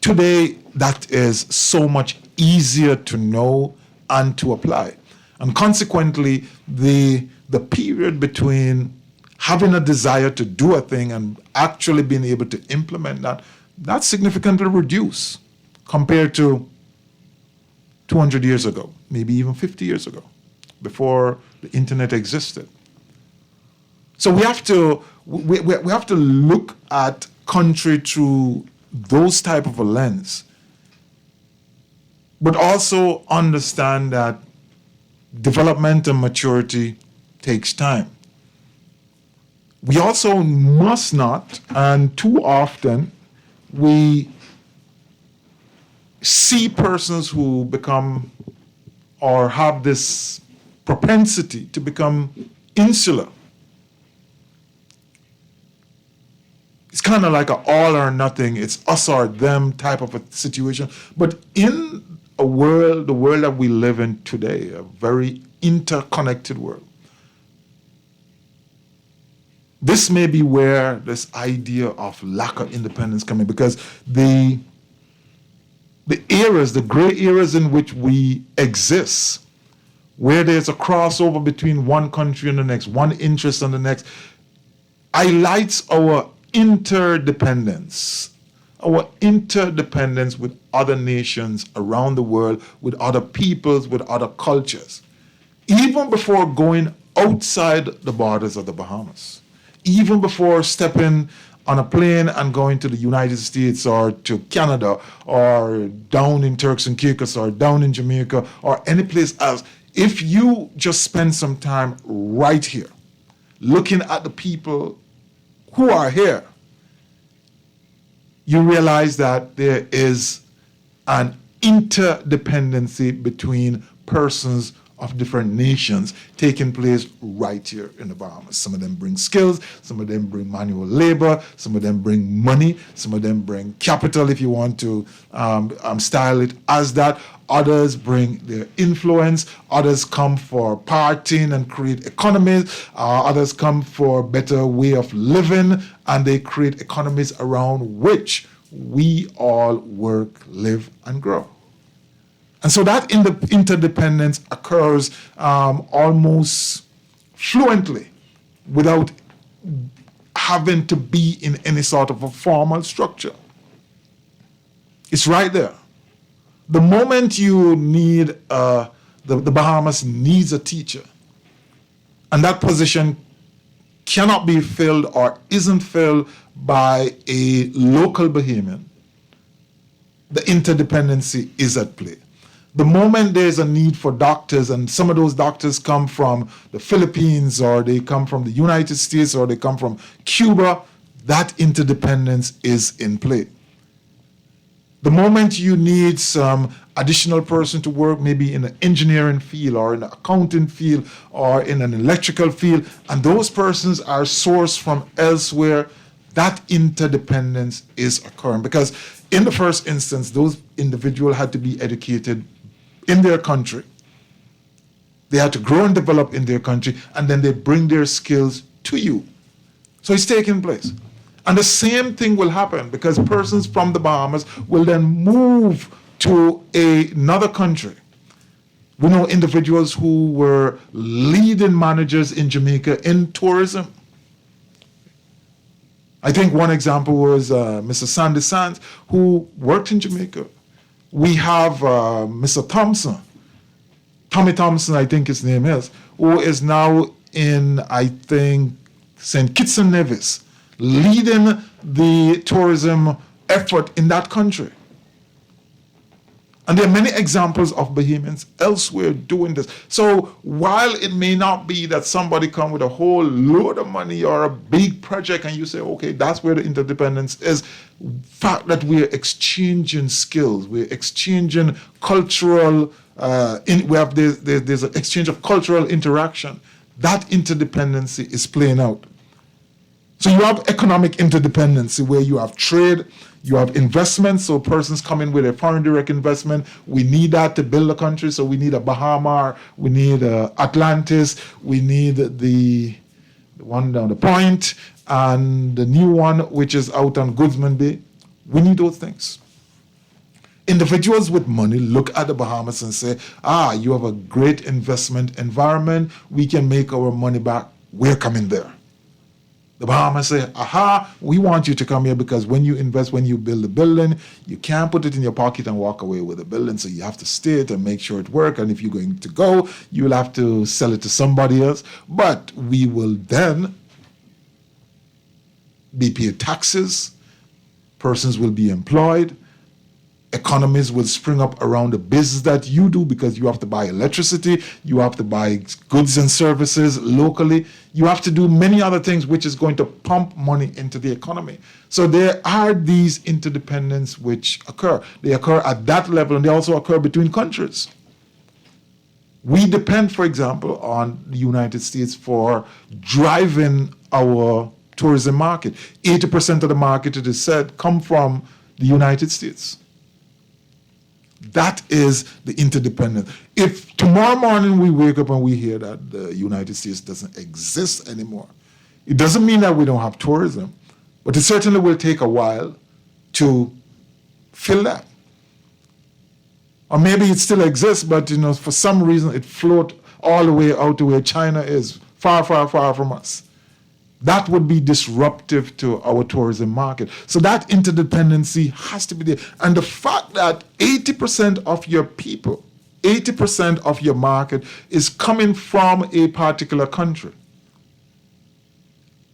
[SPEAKER 3] Today, that is so much easier to know and to apply. And consequently, the period between having a desire to do a thing and actually being able to implement that's significantly reduced compared to 200 years ago, maybe even 50 years ago, before the internet existed. So we have to look at country through those type of a lens, but also understand that development and maturity takes time. We also must not, and too often, we see persons who become or have this propensity to become insular. It's kind of like an all or nothing, it's us or them type of a situation. But in the world that we live in today, a very interconnected world, this may be where this idea of lack of independence comes in, because the areas, the gray areas in which we exist, where there's a crossover between one country and the next, one interest and the next, highlights our interdependence with other nations around the world, with other peoples, with other cultures, even before going outside the borders of the Bahamas, even before stepping on a plane and going to the United States or to Canada or down in Turks and Caicos or down in Jamaica or any place else. If you just spend some time right here, looking at the people who are here, you realize that there is an interdependency between persons of different nations taking place right here in the Bahamas. Some of them bring skills, some of them bring manual labor, some of them bring money, some of them bring capital, if you want to style it as that. Others bring their influence, others come for partying and create economies, others come for a better way of living, and they create economies around which we all work, live, and grow. And so that interdependence occurs almost fluently without having to be in any sort of a formal structure. It's right there. The moment you need, the Bahamas needs a teacher, and that position cannot be filled or isn't filled by a local Bahamian, the interdependency is at play. The moment there's a need for doctors, and some of those doctors come from the Philippines, or they come from the United States, or they come from Cuba, that interdependence is in play. The moment you need some additional person to work, maybe in an engineering field, or in an accounting field, or in an electrical field, and those persons are sourced from elsewhere, that interdependence is occurring. Because in the first instance, those individuals had to be educated in their country. They had to grow and develop in their country, and then they bring their skills to you. So it's taking place. And the same thing will happen because persons from the Bahamas will then move to another country. We know individuals who were leading managers in Jamaica in tourism. I think one example was Mr. Sandy Sands, who worked in Jamaica. We have Mr. Thompson, Tommy Thompson, I think his name is, who is now in, I think, St. Kitts and Nevis, leading the tourism effort in that country. And there are many examples of Bahamians elsewhere doing this. So while it may not be that somebody come with a whole load of money or a big project and you say, okay, that's where the interdependence is, fact that we're exchanging skills, we're exchanging cultural, there's an exchange of cultural interaction. That interdependency is playing out. So you have economic interdependency where you have trade, you have investment, so persons come in with a foreign direct investment. We need that to build a country, so we need a Bahama, we need Atlantis, we need the one down the point, and the new one, which is out on Goodsman Bay. We need those things. Individuals with money look at the Bahamas and say, you have a great investment environment, we can make our money back, we're coming there. The Bahamas say, we want you to come here because when you invest, when you build a building, you can't put it in your pocket and walk away with the building. So you have to stay it and make sure it works. And if you're going to go, you'll have to sell it to somebody else. But we will then be paid taxes. Persons will be employed. Economies will spring up around the business that you do because you have to buy electricity, you have to buy goods and services locally, you have to do many other things which is going to pump money into the economy. So there are these interdependence which occur. They occur at that level and they also occur between countries. We depend, for example, on the United States for driving our tourism market. 80% of the market, it is said, come from the United States. That is the interdependence. If tomorrow morning we wake up and we hear that the United States doesn't exist anymore, it doesn't mean that we don't have tourism, but it certainly will take a while to fill that. Or maybe it still exists, but for some reason it float all the way out to where China is, far, far, far from us. That would be disruptive to our tourism market. So that interdependency has to be there. And the fact that 80% of your people, 80% of your market is coming from a particular country.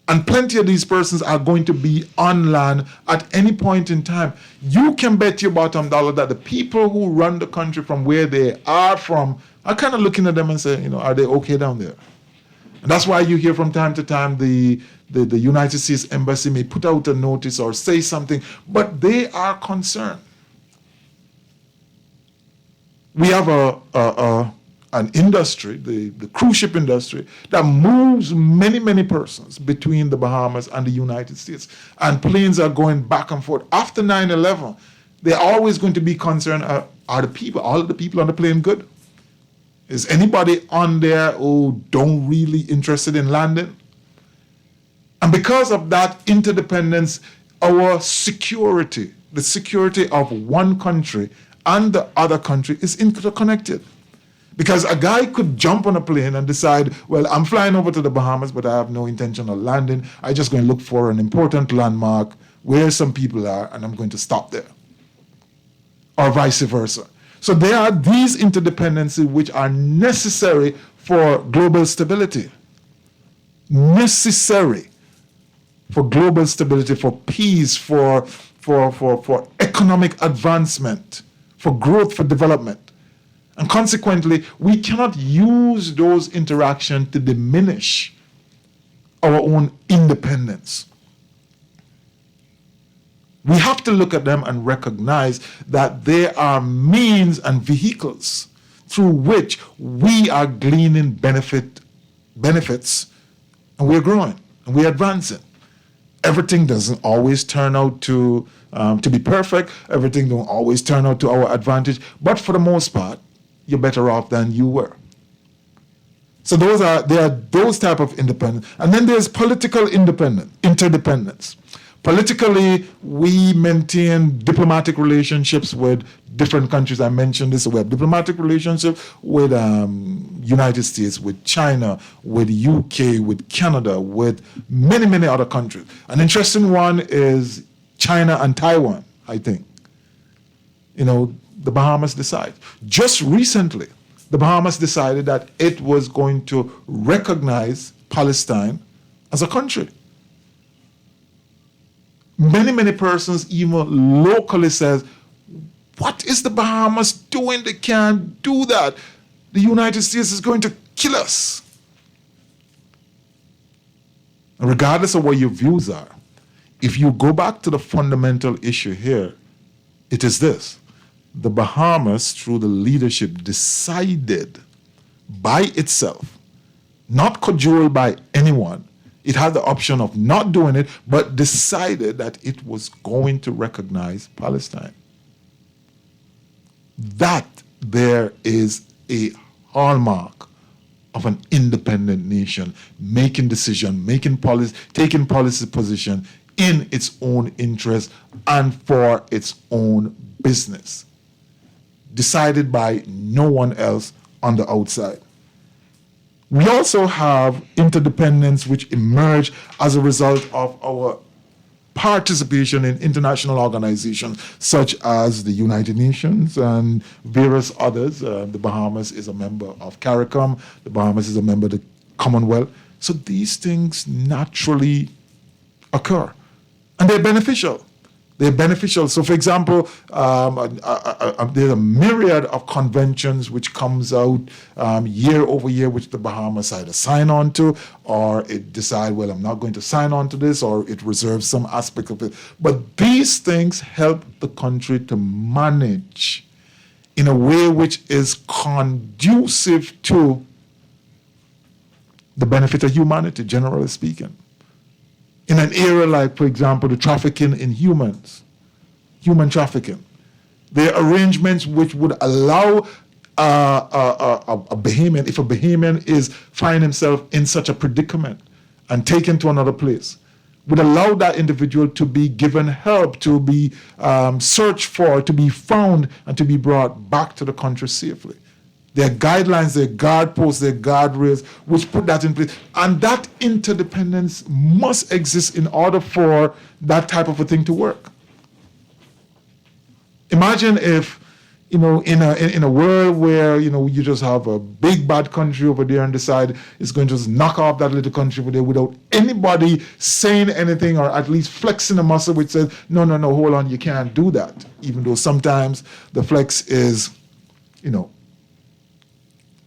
[SPEAKER 3] And plenty of these persons are going to be on land at any point in time. You can bet your bottom dollar that the people who run the country from where they are from are kind of looking at them and saying, are they okay down there? And that's why you hear from time to time the United States Embassy may put out a notice or say something, but they are concerned. We have an industry, the cruise ship industry, that moves many, many persons between the Bahamas and the United States. And planes are going back and forth. After 9/11, they're always going to be concerned, are all of the people on the plane good? Is anybody on there who don't really interested in landing? And because of that interdependence, our security, the security of one country and the other country is interconnected. Because a guy could jump on a plane and decide, well, I'm flying over to the Bahamas, but I have no intention of landing. I'm just going to look for an important landmark where some people are, and I'm going to stop there. Or vice versa. So there are these interdependencies which are necessary for global stability. Necessary for global stability, for peace, for economic advancement, for growth, for development. And consequently, we cannot use those interactions to diminish our own independence. We have to look at them and recognize that they are means and vehicles through which we are gleaning benefits, and we're growing and we're advancing. Everything doesn't always turn out to be perfect. Everything don't always turn out to our advantage. But for the most part, you're better off than you were. So there are those type of independence. And then there's political interdependence. Politically, we maintain diplomatic relationships with different countries. I mentioned this. We have diplomatic relationships with United States, with China, with UK, with Canada, with many, many other countries. An interesting one is China and Taiwan, I think. The Bahamas decide. Just recently, the Bahamas decided that it was going to recognize Palestine as a country. Many, many persons, even locally, says, what is the Bahamas doing? They can't do that. The United States is going to kill us. And regardless of what your views are, if you go back to the fundamental issue here, it is this. The Bahamas, through the leadership, decided by itself, not cajoled by anyone. It had the option of not doing it, but decided that it was going to recognize Palestine. That there is a hallmark of an independent nation making decision, making policy, taking policy position in its own interest and for its own business, decided by no one else on the outside. We also have interdependence which emerged as a result of our participation in international organizations such as the United Nations and various others. The Bahamas is a member of CARICOM. The Bahamas is a member of the Commonwealth. So these things naturally occur, and they're beneficial. They're beneficial. So, for example, there's a myriad of conventions which comes out year over year, which the Bahamas either sign on to, or it decide, well, I'm not going to sign on to this, or it reserves some aspect of it. But these things help the country to manage in a way which is conducive to the benefit of humanity, generally speaking. In an area like, for example, the trafficking in humans, human trafficking, there are arrangements which would allow a Bahamian, if a Bahamian is find himself in such a predicament and taken to another place, would allow that individual to be given help, to be searched for, to be found, and to be brought back to the country safely. There are guidelines, there are guardposts, there are guardrails which put that in place. And that interdependence must exist in order for that type of a thing to work. Imagine if, in a world where, you just have a big bad country over there and decide it's going to just knock off that little country over there without anybody saying anything or at least flexing a muscle which says, no, hold on, you can't do that. Even though sometimes the flex is,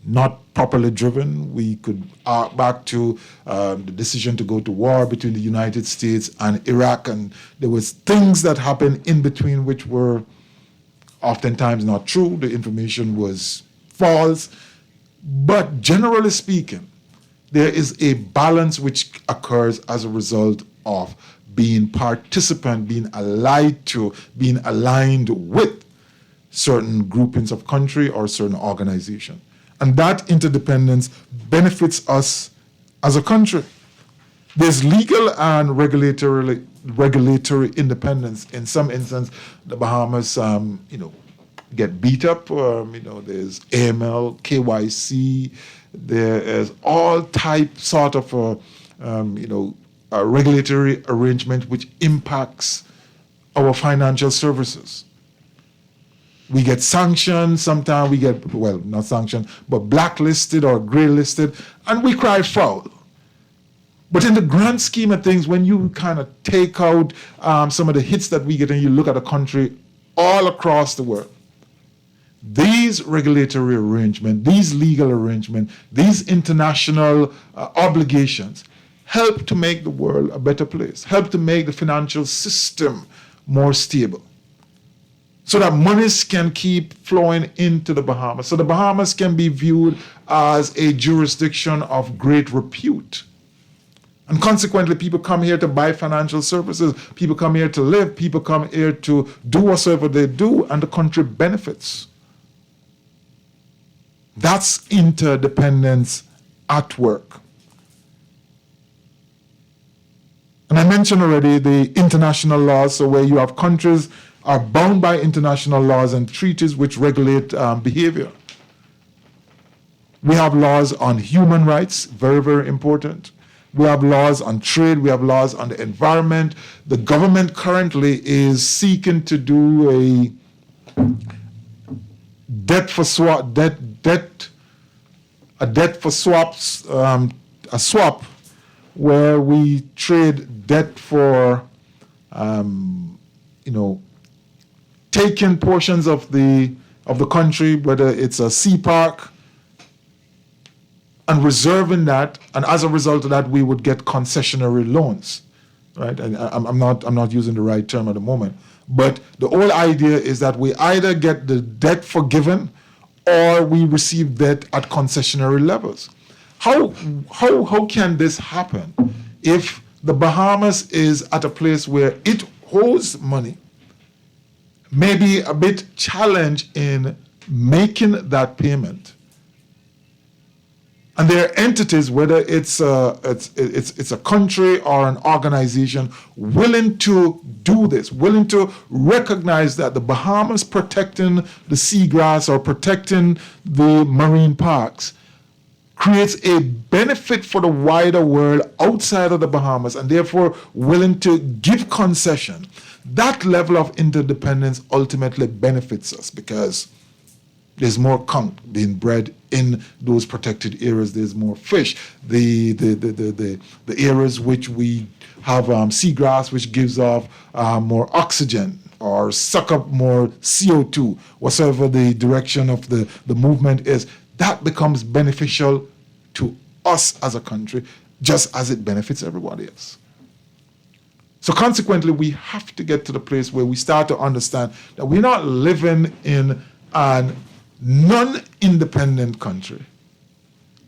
[SPEAKER 3] not properly driven. We could arc back to the decision to go to war between the United States and Iraq, and there was things that happened in between which were oftentimes not true. The information was false. But generally speaking, there is a balance which occurs as a result of being participant, being allied to, being aligned with certain groupings of country or certain organization. And that interdependence benefits us as a country. There's legal and regulatory independence. In some instances, the Bahamas, get beat up. There's AML, KYC. There is all type sort of a regulatory arrangement which impacts our financial services. We get sanctioned, sometimes we get, well, not sanctioned, but blacklisted or grey listed, and we cry foul. But in the grand scheme of things, when you kind of take out some of the hits that we get and you look at a country all across the world, these regulatory arrangements, these legal arrangements, these international obligations help to make the world a better place, help to make the financial system more stable, so that monies can keep flowing into the Bahamas. So the Bahamas can be viewed as a jurisdiction of great repute. And consequently, people come here to buy financial services. People come here to live. People come here to do whatsoever they do, and the country benefits. That's interdependence at work. And I mentioned already the international laws, so where you have countries are bound by international laws and treaties which regulate behavior. We have laws on human rights, very, very important. We have laws on trade. We have laws on the environment. The government currently is seeking to do a debt for swap, a swap where we trade debt for, taking portions of the country, whether it's a sea park, and reserving that, and as a result of that, we would get concessionary loans, right? And I'm not using the right term at the moment, but the whole idea is that we either get the debt forgiven, or we receive debt at concessionary levels. How can this happen if the Bahamas is at a place where it owes money, maybe a bit challenged in making that payment? And there are entities, whether it's a country or an organization, willing to do this, willing to recognize that the Bahamas protecting the seagrass or protecting the marine parks creates a benefit for the wider world outside of the Bahamas, and therefore willing to give concession. That level of interdependence ultimately benefits us because there's more conch being bred in those protected areas. There's more fish. The areas which we have seagrass, which gives off more oxygen or suck up more CO2, whatever the direction of the movement is, that becomes beneficial to us as a country, just as it benefits everybody else. So consequently, we have to get to the place where we start to understand that we're not living in an non-independent country,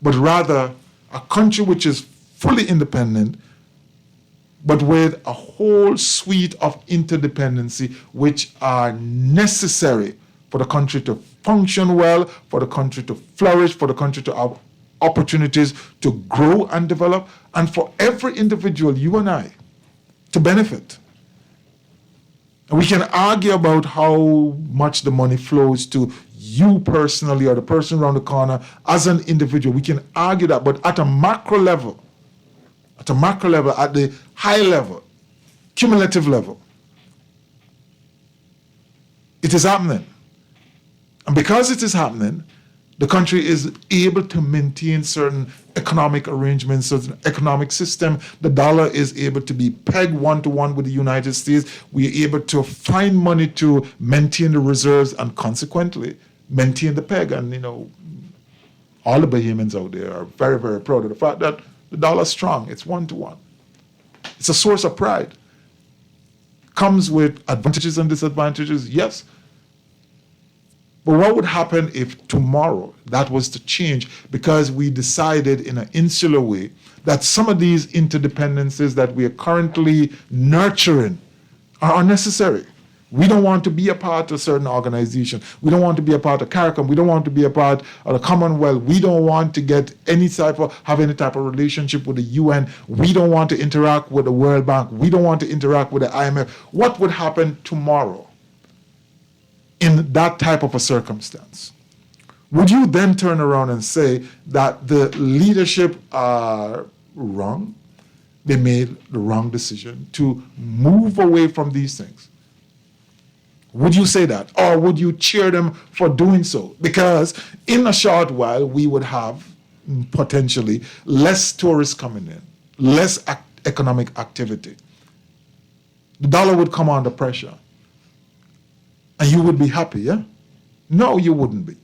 [SPEAKER 3] but rather a country which is fully independent, but with a whole suite of interdependency which are necessary for the country to function well, for the country to flourish, for the country to have opportunities to grow and develop, and for every individual, you and I, to benefit. And we can argue about how much the money flows to you personally or the person around the corner as an individual. We can argue that, but at a macro level, at the high level, cumulative level, it is happening. And because it is happening, the country is able to maintain certain economic arrangements, certain economic system. The dollar is able to be pegged one-to-one with the United States. We are able to find money to maintain the reserves and consequently maintain the peg. And, all the Bahamians out there are very, very proud of the fact that the dollar is strong. It's one-to-one. It's a source of pride. Comes with advantages and disadvantages, yes. But what would happen if tomorrow that was to change because we decided in an insular way that some of these interdependencies that we are currently nurturing are unnecessary? We don't want to be a part of a certain organization. We don't want to be a part of CARICOM. We don't want to be a part of the Commonwealth. We don't want to have any type of relationship with the UN. We don't want to interact with the World Bank. We don't want to interact with the IMF. What would happen tomorrow in that type of a circumstance? Would you then turn around and say that the leadership are wrong? They made the wrong decision to move away from these things? Would you say that? Or would you cheer them for doing so? Because in a short while, we would have potentially less tourists coming in, less economic activity. The dollar would come under pressure. And you would be happy, yeah? No, you wouldn't be.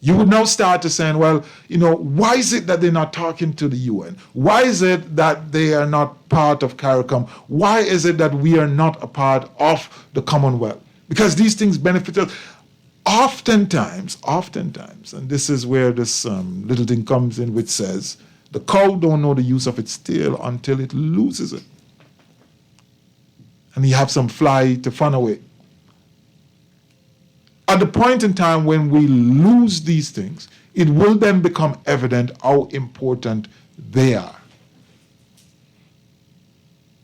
[SPEAKER 3] You would now start to saying, well, why is it that they're not talking to the UN? Why is it that they are not part of CARICOM? Why is it that we are not a part of the Commonwealth? Because these things benefit us. Oftentimes, and this is where this little thing comes in which says The cow don't know the use of its tail until it loses it. And you have some fly to fun away. At the point in time when we lose these things, it will then become evident how important they are.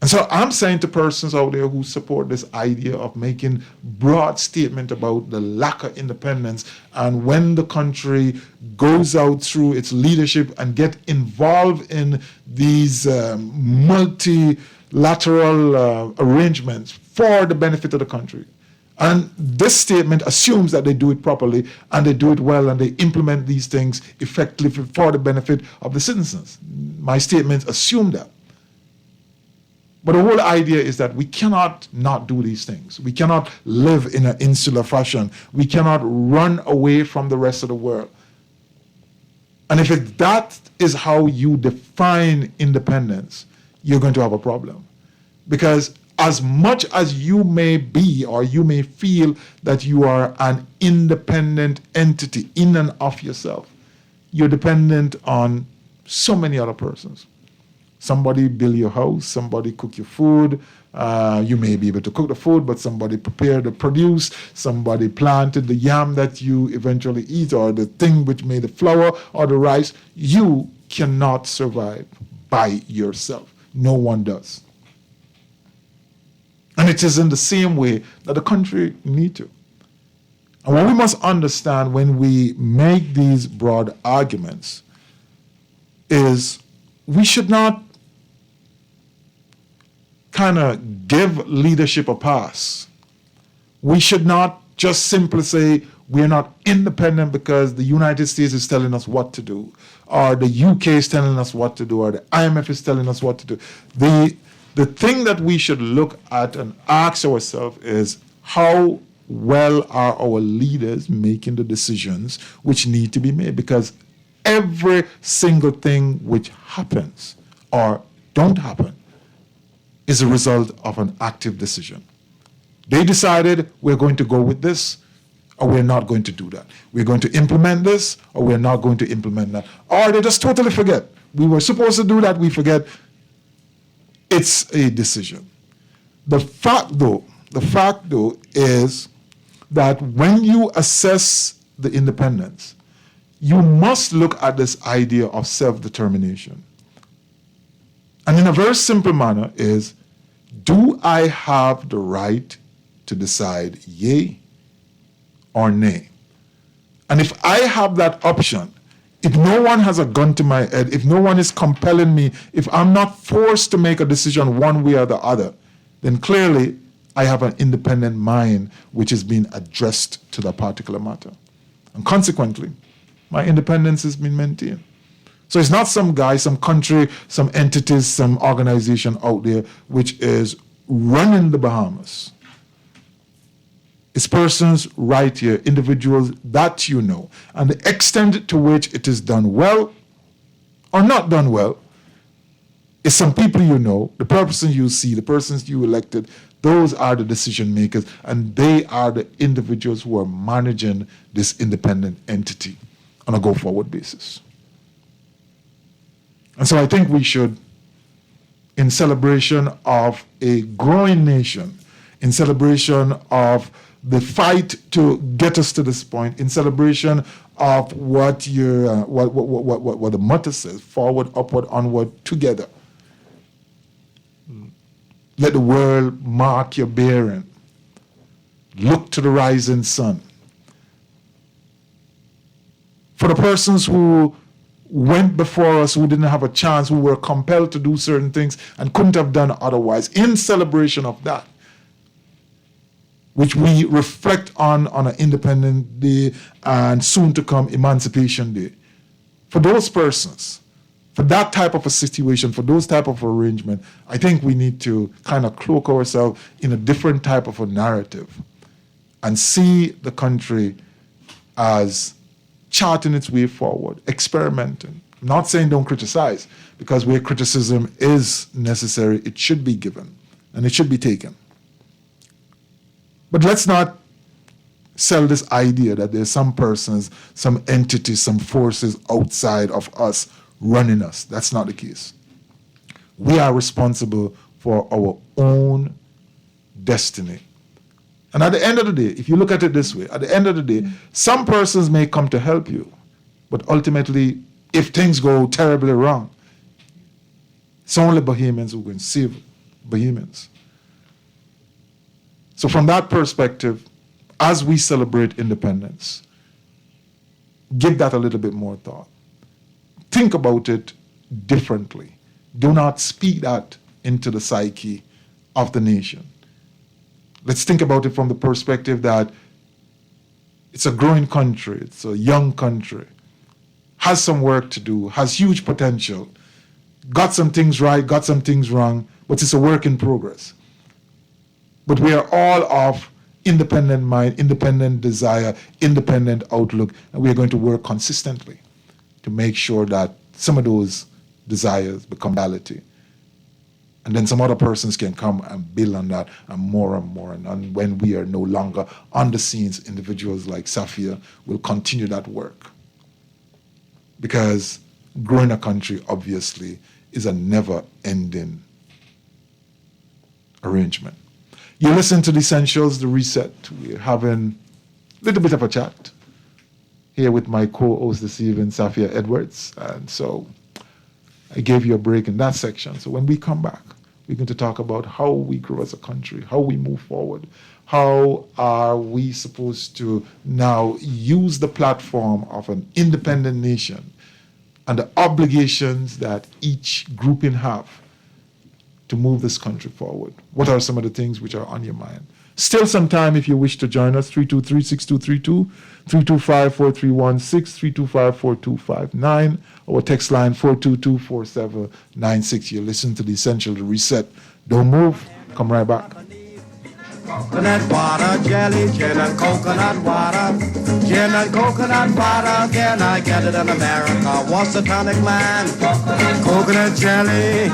[SPEAKER 3] And so I'm saying to persons out there who support this idea of making broad statement about the lack of independence, and when the country goes out through its leadership and get involved in these multilateral arrangements for the benefit of the country. And this statement assumes that they do it properly and they do it well and they implement these things effectively for the benefit of the citizens. My statements assume that. But the whole idea is that we cannot not do these things. We cannot live in an insular fashion. We cannot run away from the rest of the world. And if that is how you define independence, you're going to have a problem. Because as much as you may be or you may feel that you are an independent entity in and of yourself, you're dependent on so many other persons. Somebody build your house, somebody cook your food. You may be able to cook the food, but somebody prepared the produce, somebody planted the yam that you eventually eat, or the thing which made the flour or the rice. You cannot survive by yourself. No one does. And it is in the same way that the country need to. And what we must understand when we make these broad arguments is we should not kind of give leadership a pass. We should not just simply say we're not independent because the United States is telling us what to do, or the UK is telling us what to do, or the IMF is telling us what to do. The thing that we should look at and ask ourselves is, how well are our leaders making the decisions which need to be made? Because every single thing which happens or don't happen is a result of an active decision. They decided we're going to go with this, or we're not going to do that. We're going to implement this, or we're not going to implement that. Or they just totally forget. We were supposed to do that, we forget. It's a decision. The fact though is that when you assess the independence, you must look at this idea of self-determination. And in a very simple manner is, do I have the right to decide yea or nay? And if I have that option, if no one has a gun to my head, if no one is compelling me, if I'm not forced to make a decision one way or the other, then clearly I have an independent mind which is being addressed to that particular matter. And consequently, my independence has been maintained. So it's not some guy, some country, some entities, some organization out there which is running the Bahamas. It's persons right here, individuals that you know. And the extent to which it is done well or not done well is some people you know, the persons you see, the persons you elected. Those are the decision makers, and they are the individuals who are managing this independent entity on a go-forward basis. And so I think we should, in celebration of a growing nation, in celebration of the fight to get us to this point, in celebration of what the motto says, forward, upward, onward, together. Let the world mark your bearing. Look to the rising sun. For the persons who went before us, who didn't have a chance, who were compelled to do certain things and couldn't have done otherwise, in celebration of that, which we reflect on an Independence Day and soon to come Emancipation Day. For those persons, for that type of a situation, for those type of arrangement, I think we need to kind of cloak ourselves in a different type of a narrative and see the country as charting its way forward, experimenting. I'm not saying don't criticize, because where criticism is necessary, it should be given and it should be taken. But let's not sell this idea that there's some persons, some entities, some forces outside of us running us. That's not the case. We are responsible for our own destiny. And at the end of the day, if you look at it this way, at the end of the day, some persons may come to help you, but ultimately, if things go terribly wrong, it's only Bahamians who can save Bahamians. So from that perspective, as we celebrate independence, give that a little bit more thought. Think about it differently. Do not speak that into the psyche of the nation. Let's think about it from the perspective that it's a growing country, it's a young country, has some work to do, has huge potential, got some things right, got some things wrong, but it's a work in progress. But we are all of independent mind, independent desire, independent outlook, and we are going to work consistently to make sure that some of those desires become reality. And then some other persons can come and build on that and more. And when we are no longer on the scenes, individuals like Safia will continue that work. Because growing a country, obviously, is a never-ending arrangement. You listen to the Essentials, The Reset. We're having a little bit of a chat here with my co-host this evening, Safia Edwards. And so I gave you a break in that section. So when we come back, we're going to talk about how we grow as a country, how we move forward, how are we supposed to now use the platform of an independent nation and the obligations that each grouping have to move this country forward. What are some of the things which are on your mind? Still some time if you wish to join us, 323-6232, 325-4316, 325-4259, our text line 422-4796. You listen to the Essential to Reset. Don't move. Come right back.
[SPEAKER 5] Coconut water, jelly, gin and coconut water. Gin and coconut water, can I get it in America? What's the tonic, man? Coconut jelly,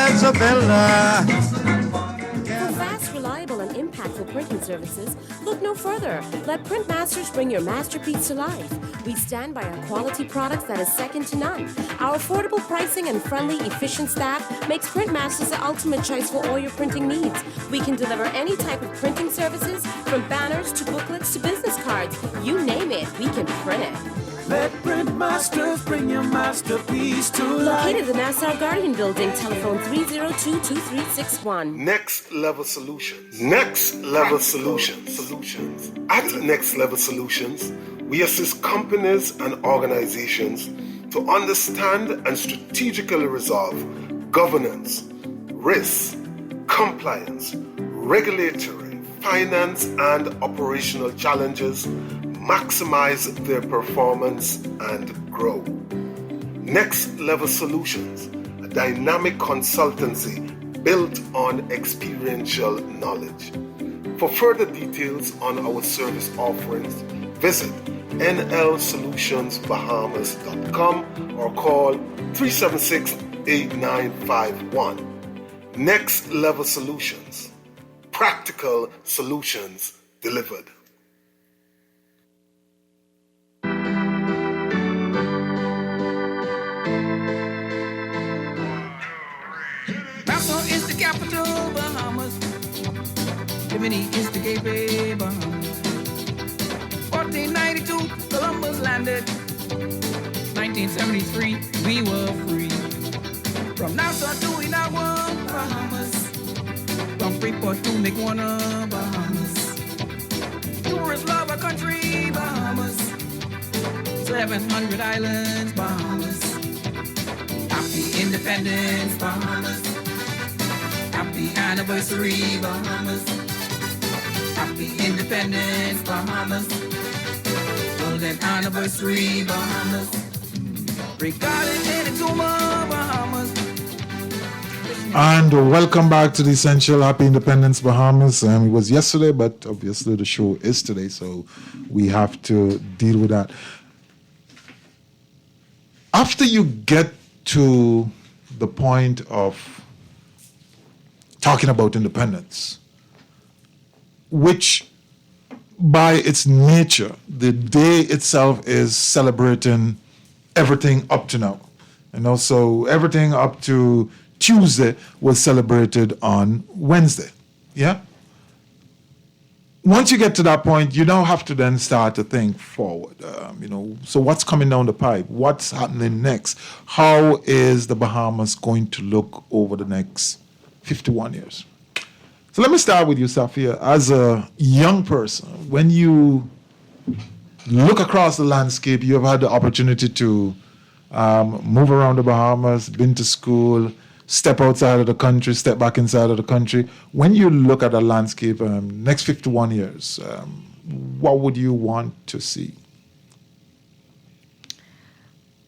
[SPEAKER 5] it's a builder.
[SPEAKER 6] For fast, reliable, and impactful printing services, look no further. Let Printmasters bring your masterpiece to life. We stand by our quality products that is second to none. Our affordable pricing and friendly, efficient staff makes Printmasters the ultimate choice for all your printing needs. We can deliver any type of printing services, from banners to booklets to business cards. You name it, we can print it.
[SPEAKER 5] Let Printmasters bring your masterpiece to life.
[SPEAKER 6] Located in the Nassau Guardian Building, telephone 302-2361.
[SPEAKER 7] Next Level Solutions. Next Level Solutions. At Next Level Solutions, we assist companies and organizations to understand and strategically resolve governance, risk, compliance, regulatory, finance, and operational challenges, maximize their performance and grow. Next Level Solutions, a dynamic consultancy built on experiential knowledge. For further details on our service offerings, visit nlsolutionsbahamas.com or call 376-8951. Next Level Solutions. Practical solutions delivered.
[SPEAKER 8] Nassau is the capital, Bahamas. Bimini is the gateway, Bahamas. 1492, Columbus landed. 1973, we were free. From Nassau to Inagua, Bahamas. From Freeport to Miguana, Bahamas. Tourists love our country, Bahamas. 700 islands, Bahamas. Happy Independence, Bahamas. Happy anniversary, Bahamas. Happy Independence, Bahamas. Golden anniversary, Bahamas. Regarding any tumor, Bahamas.
[SPEAKER 3] And welcome back to the Essential Happy Independence Bahamas. It was yesterday, but obviously the show is today, so we have to deal with that. After you get to the point of talking about independence, which by its nature, the day itself is celebrating everything up to now. So everything up to Tuesday was celebrated on Wednesday. Yeah? Once you get to that point, you now have to then start to think forward. So what's coming down the pipe? What's happening next? How is the Bahamas going to look over the next 51 years? So let me start with you, Safia. As a young person, when you look across the landscape, you have had the opportunity to move around the Bahamas, been to school, step outside of the country, step back inside of the country. When you look at the landscape, next 51 years, what would you want to see?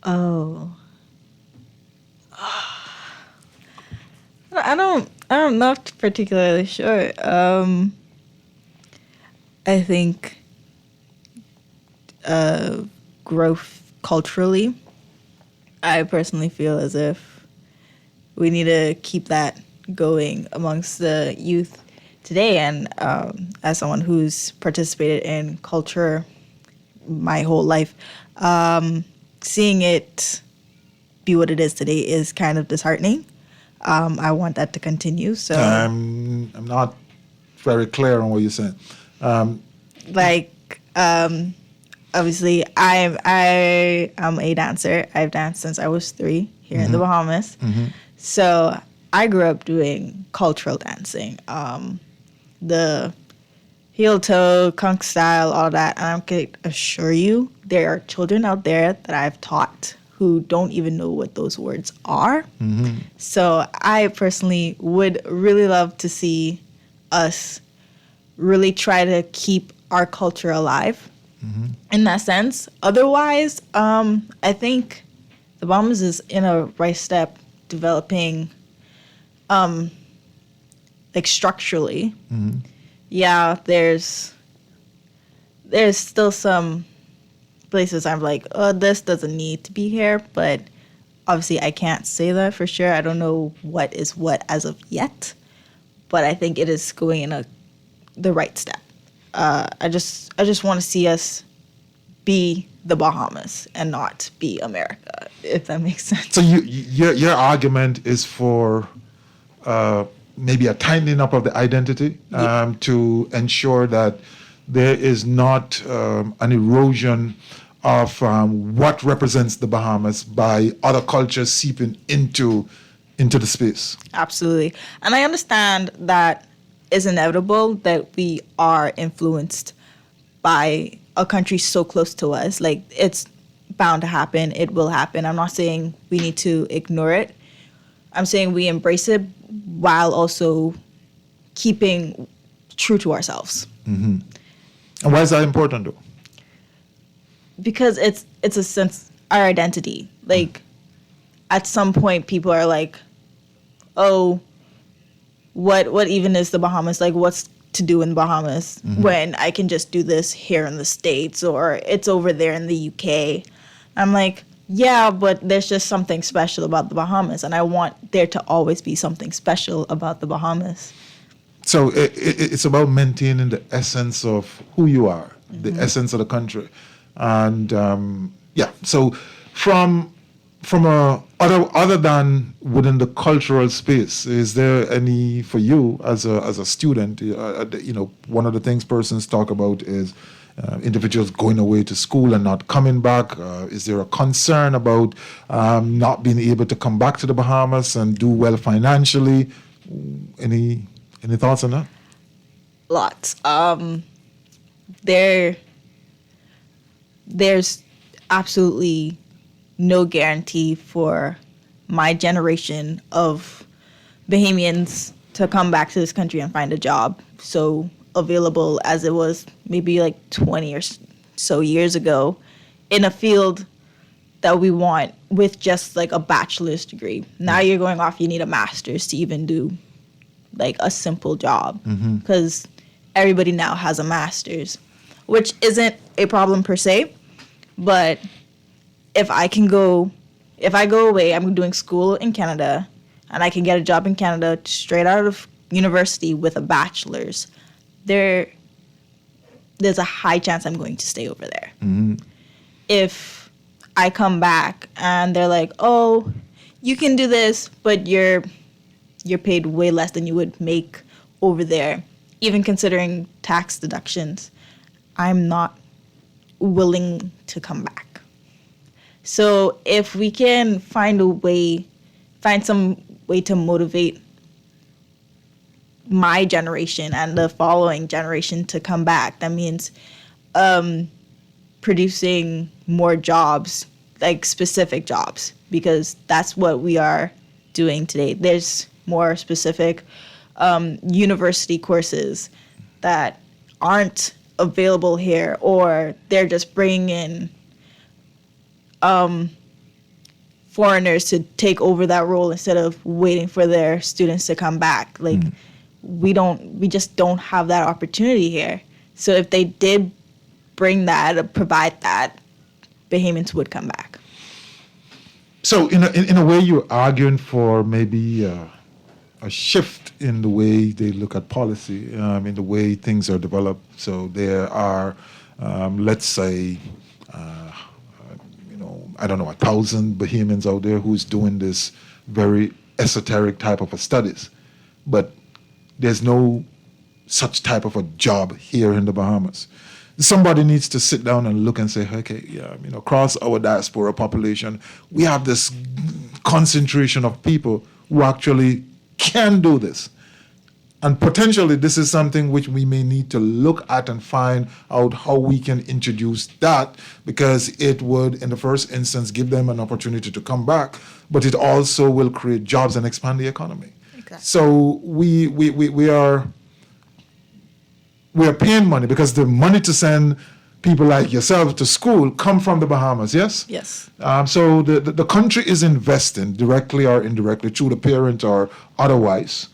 [SPEAKER 4] Oh. I'm not particularly sure. I think growth culturally. I personally feel as if we need to keep that going amongst the youth today. And as someone who's participated in culture my whole life, seeing it be what it is today is kind of disheartening. I want that to continue. So
[SPEAKER 3] I'm not very clear on what you're saying.
[SPEAKER 4] Obviously, I am a dancer. I've danced since I was 3 here in the Bahamas. So I grew up doing cultural dancing, the heel toe, conch style, all that. And I can assure you, there are children out there that I've taught who don't even know what those words are. So I personally would really love to see us really try to keep our culture alive in that sense. Otherwise, I think the Bahamas is in a right step developing structurally. Yeah, there's still some places I'm like, oh, this doesn't need to be here, but obviously I can't say that for sure. I don't know what is what as of yet, but I think it is going in the right step. I just want to see us be the Bahamas and not be America, if that makes sense.
[SPEAKER 3] So your argument is for maybe a tightening up of the identity to ensure that there is not an erosion of what represents the Bahamas by other cultures seeping into the space.
[SPEAKER 4] Absolutely. And I understand that it's inevitable that we are influenced by a country so close to us. Like, it's bound to happen. It will happen. I'm not saying we need to ignore it. I'm saying we embrace it while also keeping true to ourselves.
[SPEAKER 3] And why is that important, though?
[SPEAKER 4] Because it's a sense, our identity. Like, at some point, people are like, oh, what even is the Bahamas? Like, what's to do in the Bahamas when I can just do this here in the States, or it's over there in the UK? I'm like, yeah, but there's just something special about the Bahamas, and I want there to always be something special about the Bahamas.
[SPEAKER 3] So it's about maintaining the essence of who you are, the essence of the country. And so from other than within the cultural space, is there any, for you as a student, one of the things persons talk about is individuals going away to school and not coming back. Is there a concern about not being able to come back to the Bahamas and do well financially? Any thoughts on that?
[SPEAKER 4] Lots. There's absolutely no guarantee for my generation of Bahamians to come back to this country and find a job so available as it was maybe like 20 or so years ago in a field that we want with just like a bachelor's degree. Now you're going off, you need a master's to even do like a simple job, because everybody now has a master's, which isn't a problem per se. But if I go away, I'm doing school in Canada, and I can get a job in Canada straight out of university with a bachelor's, there's a high chance I'm going to stay over there. If I come back and they're like, oh, you can do this, but you're paid way less than you would make over there, even considering tax deductions. I'm not willing to come back. So if we can find some way to motivate my generation and the following generation to come back, that means producing more jobs, like specific jobs, because that's what we are doing today. There's more specific university courses that aren't available here, or they're just bringing in foreigners to take over that role instead of waiting for their students to come back. Like we just don't have that opportunity here. So if they did provide that, Bahamians would come back.
[SPEAKER 3] So in a way, you're arguing for maybe a shift in the way they look at policy, in the way things are developed. So there are, let's say, I don't know, 1,000 Bahamians out there who's doing this very esoteric type of a studies, but there's no such type of a job here in the Bahamas. Somebody needs to sit down and look and say, okay, across our diaspora population, we have this concentration of people who actually can do this. And potentially this is something which we may need to look at and find out how we can introduce that, because it would, in the first instance, give them an opportunity to come back, but it also will create jobs and expand the economy. Exactly. So we are paying money, because the money to send people like yourself to school come from the Bahamas, yes?
[SPEAKER 4] Yes.
[SPEAKER 3] So the country is investing directly or indirectly through the parent or otherwise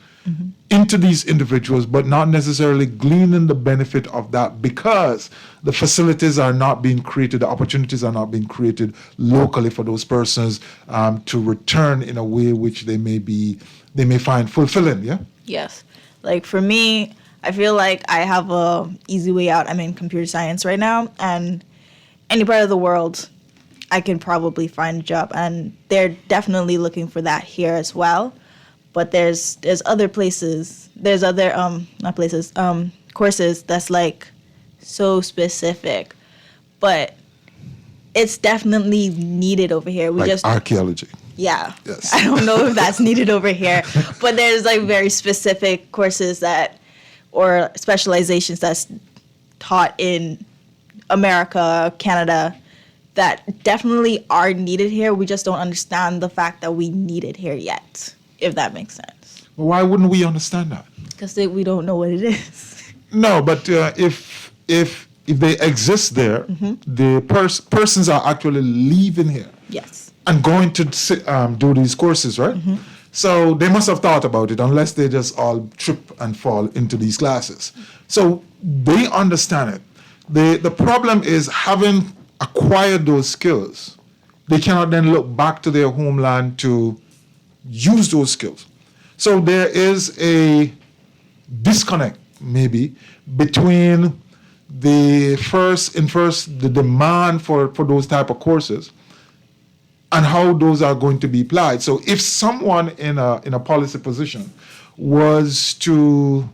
[SPEAKER 3] into these individuals, but not necessarily gleaning the benefit of that, because the facilities are not being created, the opportunities are not being created locally for those persons to return in a way which they may find fulfilling, yeah?
[SPEAKER 4] Yes. Like for me, I feel like I have a easy way out. I'm in computer science right now, and any part of the world, I can probably find a job, and they're definitely looking for that here as well. But there's other places, courses that's like so specific, but it's definitely needed over here.
[SPEAKER 3] Like archaeology.
[SPEAKER 4] Yeah.
[SPEAKER 3] Yes.
[SPEAKER 4] I don't know if that's needed over here, but there's like very specific courses or specializations that's taught in America, Canada, that definitely are needed here. We just don't understand the fact that we need it here yet, if that makes sense.
[SPEAKER 3] Well, why wouldn't we understand that?
[SPEAKER 4] Because we don't know what it is.
[SPEAKER 3] No, but if they exist there, the persons are actually leaving here.
[SPEAKER 4] Yes.
[SPEAKER 3] And going to do these courses, right? So they must have thought about it, unless they just all trip and fall into these classes. So they understand it. The problem is, having acquired those skills, they cannot then look back to their homeland to use those skills. So there is a disconnect, maybe, between the demand for those type of courses and how those are going to be applied. So if someone in a policy position was to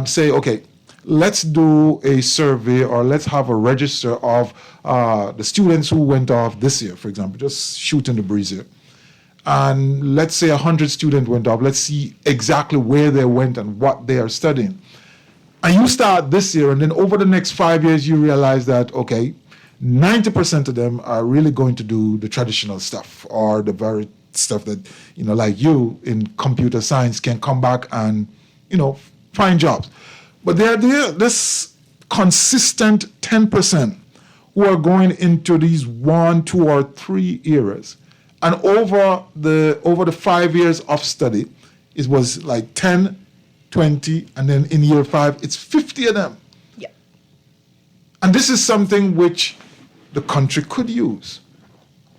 [SPEAKER 3] say, okay, let's do a survey, or let's have a register of the students who went off this year, for example, just shooting the breeze here. And let's say 100 students went off. Let's see exactly where they went and what they are studying. And you start this year, and then over the next 5 years, you realize that, okay, 90% of them are really going to do the traditional stuff, or the very stuff that, like you in computer science can come back and, find jobs. But there are this consistent 10% who are going into these 1, 2, or 3 areas. And over the 5 years of study, it was like 10, 20, and then in year 5, it's 50 of them.
[SPEAKER 4] Yeah.
[SPEAKER 3] And this is something which the country could use.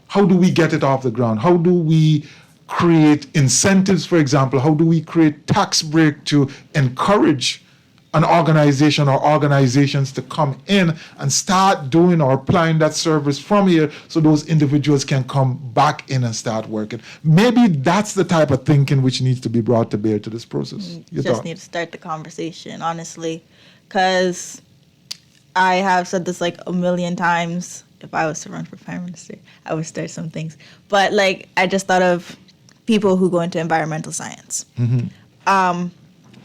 [SPEAKER 3] How do we get it off the ground? How do we create incentives, for example? How do we create tax break to encourage an organization or organizations to come in and start doing or applying that service from here so those individuals can come back in and start working. Maybe that's the type of thinking which needs to be brought to bear to this process. Your
[SPEAKER 4] Just
[SPEAKER 3] thought?
[SPEAKER 4] need to start the conversation, honestly, because I have said this like a million times. If I was to run for prime minister, I would start some things. But like, I just thought of people who go into environmental science.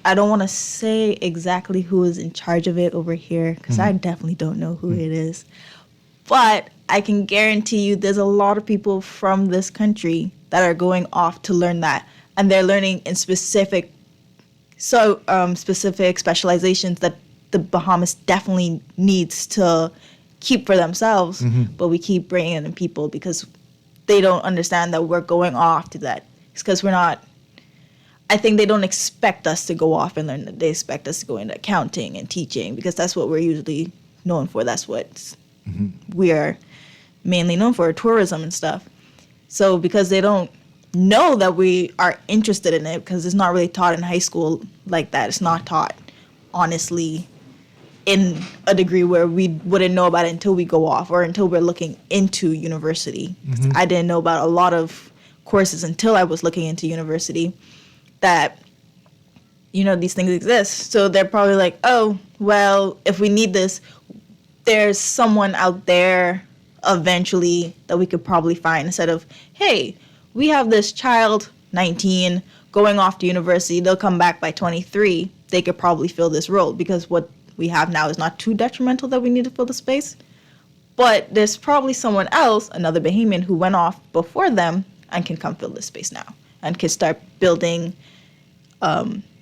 [SPEAKER 4] I don't want to say exactly who is in charge of it over here because I definitely don't know who it is. But I can guarantee you there's a lot of people from this country that are going off to learn that. And they're learning in specific specializations that the Bahamas definitely needs to keep for themselves. But we keep bringing in people because they don't understand that we're going off to that. It's because we're not. I think they don't expect us to go off and learn that. They expect us to go into accounting and teaching because that's what we're usually known for. That's what we are mainly known for, tourism and stuff. So because they don't know that we are interested in it, because it's not really taught in high school like that. It's not taught, honestly, in a degree where we wouldn't know about it until we go off or until we're looking into university. I didn't know about a lot of courses until I was looking into university. That, these things exist. So they're probably like, oh, well, if we need this, there's someone out there eventually that we could probably find instead of, hey, we have this child, 19, going off to university. They'll come back by 23. They could probably fill this role because what we have now is not too detrimental that we need to fill the space. But there's probably someone else, another Bahamian, who went off before them and can come fill this space now and can start building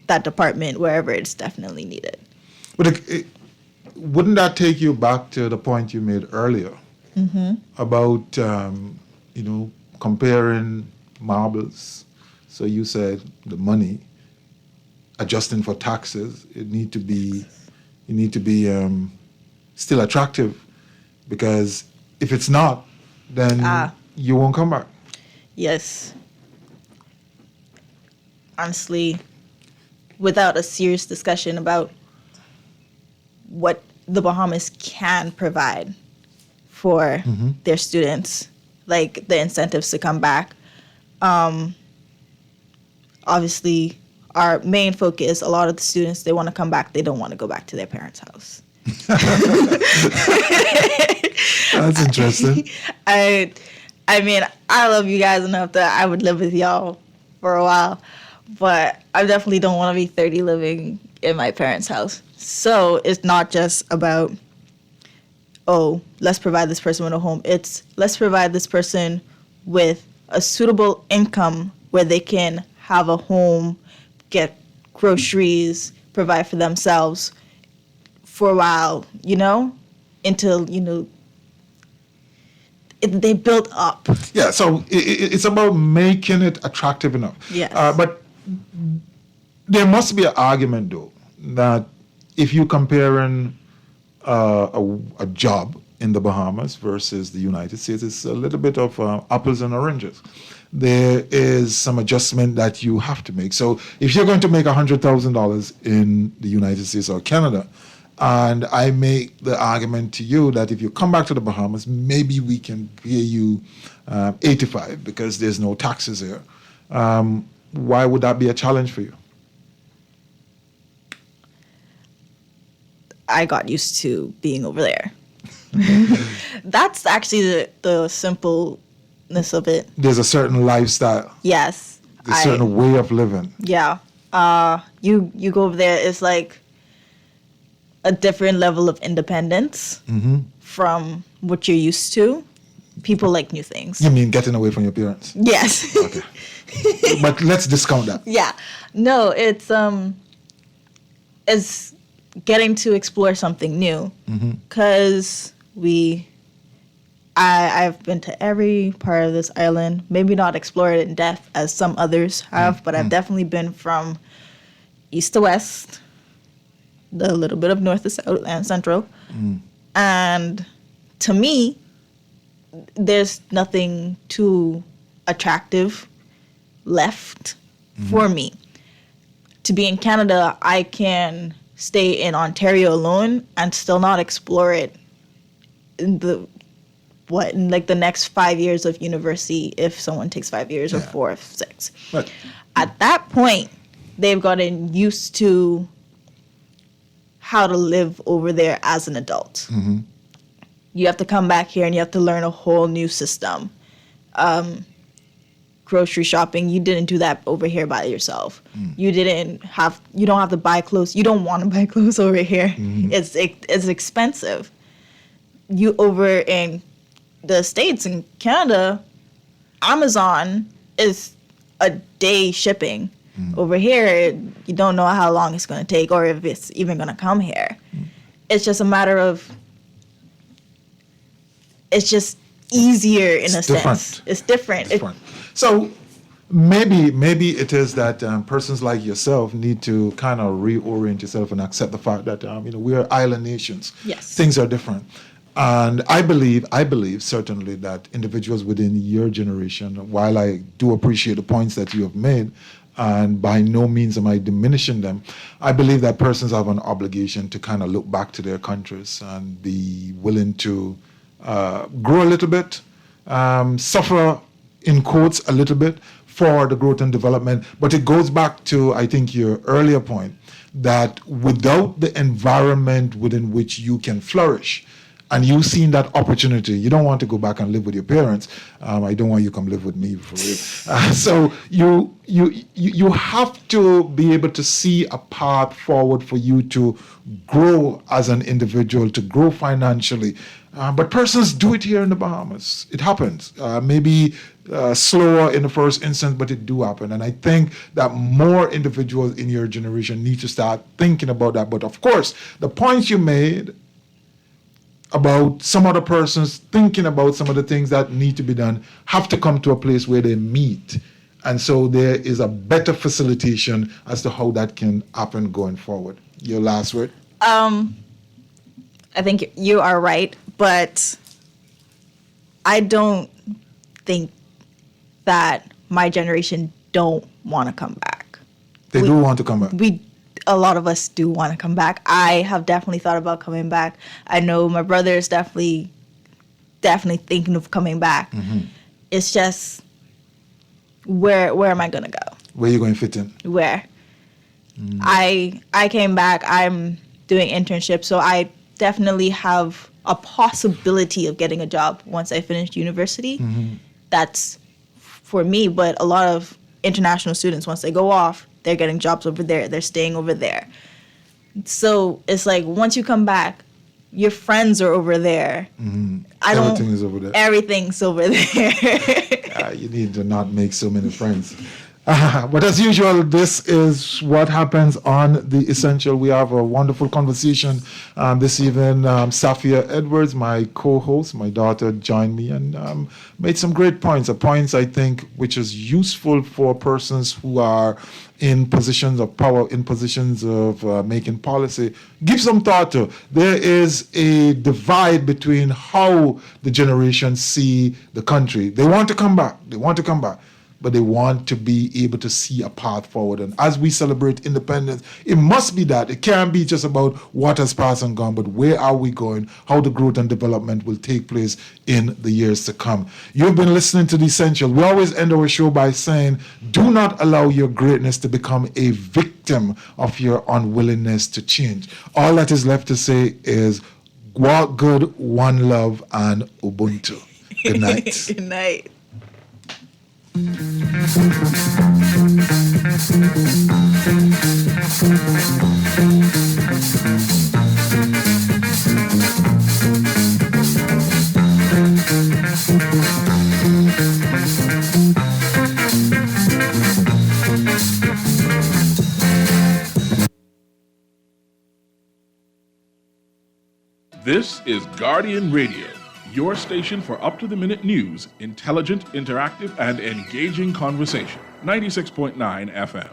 [SPEAKER 4] that department wherever it's definitely needed.
[SPEAKER 3] But wouldn't that take you back to the point you made earlier about, comparing marbles? So you said the money, adjusting for taxes, you need to be still attractive, because if it's not, then you won't come back.
[SPEAKER 4] Yes. Honestly, without a serious discussion about what the Bahamas can provide for their students, like the incentives to come back. Obviously, our main focus, a lot of the students, they want to come back. They don't want to go back to their parents' house.
[SPEAKER 3] That's interesting.
[SPEAKER 4] I mean, I love you guys enough that I would live with y'all for a while. But I definitely don't want to be 30 living in my parents' house. So it's not just about, oh, let's provide this person with a home. It's let's provide this person with a suitable income where they can have a home, get groceries, provide for themselves for a while, until, they build up.
[SPEAKER 3] Yeah, so it's about making it attractive enough.
[SPEAKER 4] Yes.
[SPEAKER 3] But there must be an argument, though, that if you're comparing a job in the Bahamas versus the United States, it's a little bit of apples and oranges. There is some adjustment that you have to make. So if you're going to make $100,000 in the United States or Canada, and I make the argument to you that if you come back to the Bahamas, maybe we can pay you 85 because there's no taxes here. Why would that be a challenge for you?
[SPEAKER 4] I got used to being over there. That's actually the simpleness of it.
[SPEAKER 3] There's a certain lifestyle.
[SPEAKER 4] Yes.
[SPEAKER 3] There's a certain way of living.
[SPEAKER 4] Yeah. You go over there, it's like a different level of independence from what you're used to. People like new things.
[SPEAKER 3] You mean getting away from your parents?
[SPEAKER 4] Yes.
[SPEAKER 3] Okay. But let's discount that.
[SPEAKER 4] Yeah. No, it's getting to explore something new. Because I've been to every part of this island. Maybe not explored it in depth as some others have, but I've definitely been from east to west, the little bit of north to south and central. And to me, there's nothing too attractive left for me. To be in Canada, I can stay in Ontario alone and still not explore it in like the next 5 years of university, if someone takes 5 years or 4 or 6.
[SPEAKER 3] Right.
[SPEAKER 4] At that point, they've gotten used to how to live over there as an adult.
[SPEAKER 3] Mm-hmm.
[SPEAKER 4] You have to come back here and you have to learn a whole new system. Grocery shopping, you didn't do that over here by yourself. You don't have to buy clothes. You don't want to buy clothes over here.
[SPEAKER 3] Mm-hmm.
[SPEAKER 4] It's expensive. You over in the States and Canada, Amazon is a day shipping. Over here, you don't know how long it's going to take or if it's even going to come here. It's just a matter of, it's just easier in a sense. It's different.
[SPEAKER 3] So maybe it is that persons like yourself need to kind of reorient yourself and accept the fact that we are island nations.
[SPEAKER 4] Yes.
[SPEAKER 3] Things are different. And I believe certainly that individuals within your generation, while I do appreciate the points that you have made, and by no means am I diminishing them, I believe that persons have an obligation to kind of look back to their countries and be willing to grow a little bit, suffer in quotes a little bit for the growth and development. But it goes back to, I think, your earlier point that without the environment within which you can flourish, and you've seen that opportunity, you don't want to go back and live with your parents. I don't want you to come live with me for real. So you have to be able to see a path forward for you to grow as an individual, to grow financially. But persons do it here in the Bahamas. It happens. Maybe slower in the first instance, but it do happen. And I think that more individuals in your generation need to start thinking about that. But of course, the points you made about some other persons thinking about some of the things that need to be done have to come to a place where they meet. And so there is a better facilitation as to how that can happen going forward. Your last word?
[SPEAKER 4] I think you are right, but I don't think that my generation don't want to come back.
[SPEAKER 3] They do want to come back.
[SPEAKER 4] A lot of us do want to come back. I have definitely thought about coming back. I know my brother is definitely thinking of coming back. Mm-hmm. It's just, where am I going to go?
[SPEAKER 3] Where are you going to fit in?
[SPEAKER 4] Where? I came back. I'm doing internships, so I definitely have a possibility of getting a job once I finish university. Mm-hmm. That's for me, but a lot of international students, once they go off, they're getting jobs over there. They're staying over there. So it's like once you come back, your friends are over there.
[SPEAKER 3] Mm-hmm. Everything is over there.
[SPEAKER 4] Everything's over there.
[SPEAKER 3] You need to not make so many friends. But as usual, this is what happens on The Essential. We have a wonderful conversation this evening. Safia Edwards, my co-host, my daughter, joined me and made some great points. Points, I think, which is useful for persons who are in positions of power, in positions of making policy. Give some thought to. There is a divide between how the generations see the country. They want to come back. But they want to be able to see a path forward. And as we celebrate independence, it must be that. It can't be just about what has passed and gone, but where are we going, how the growth and development will take place in the years to come. You've been listening to The Essential. We always end our show by saying, do not allow your greatness to become a victim of your unwillingness to change. All that is left to say is, walk good, one love, and Ubuntu. Good night.
[SPEAKER 4] Good night.
[SPEAKER 2] This is Guardian Radio, your station for up-to-the-minute news, intelligent, interactive, and engaging conversation. 96.9 FM.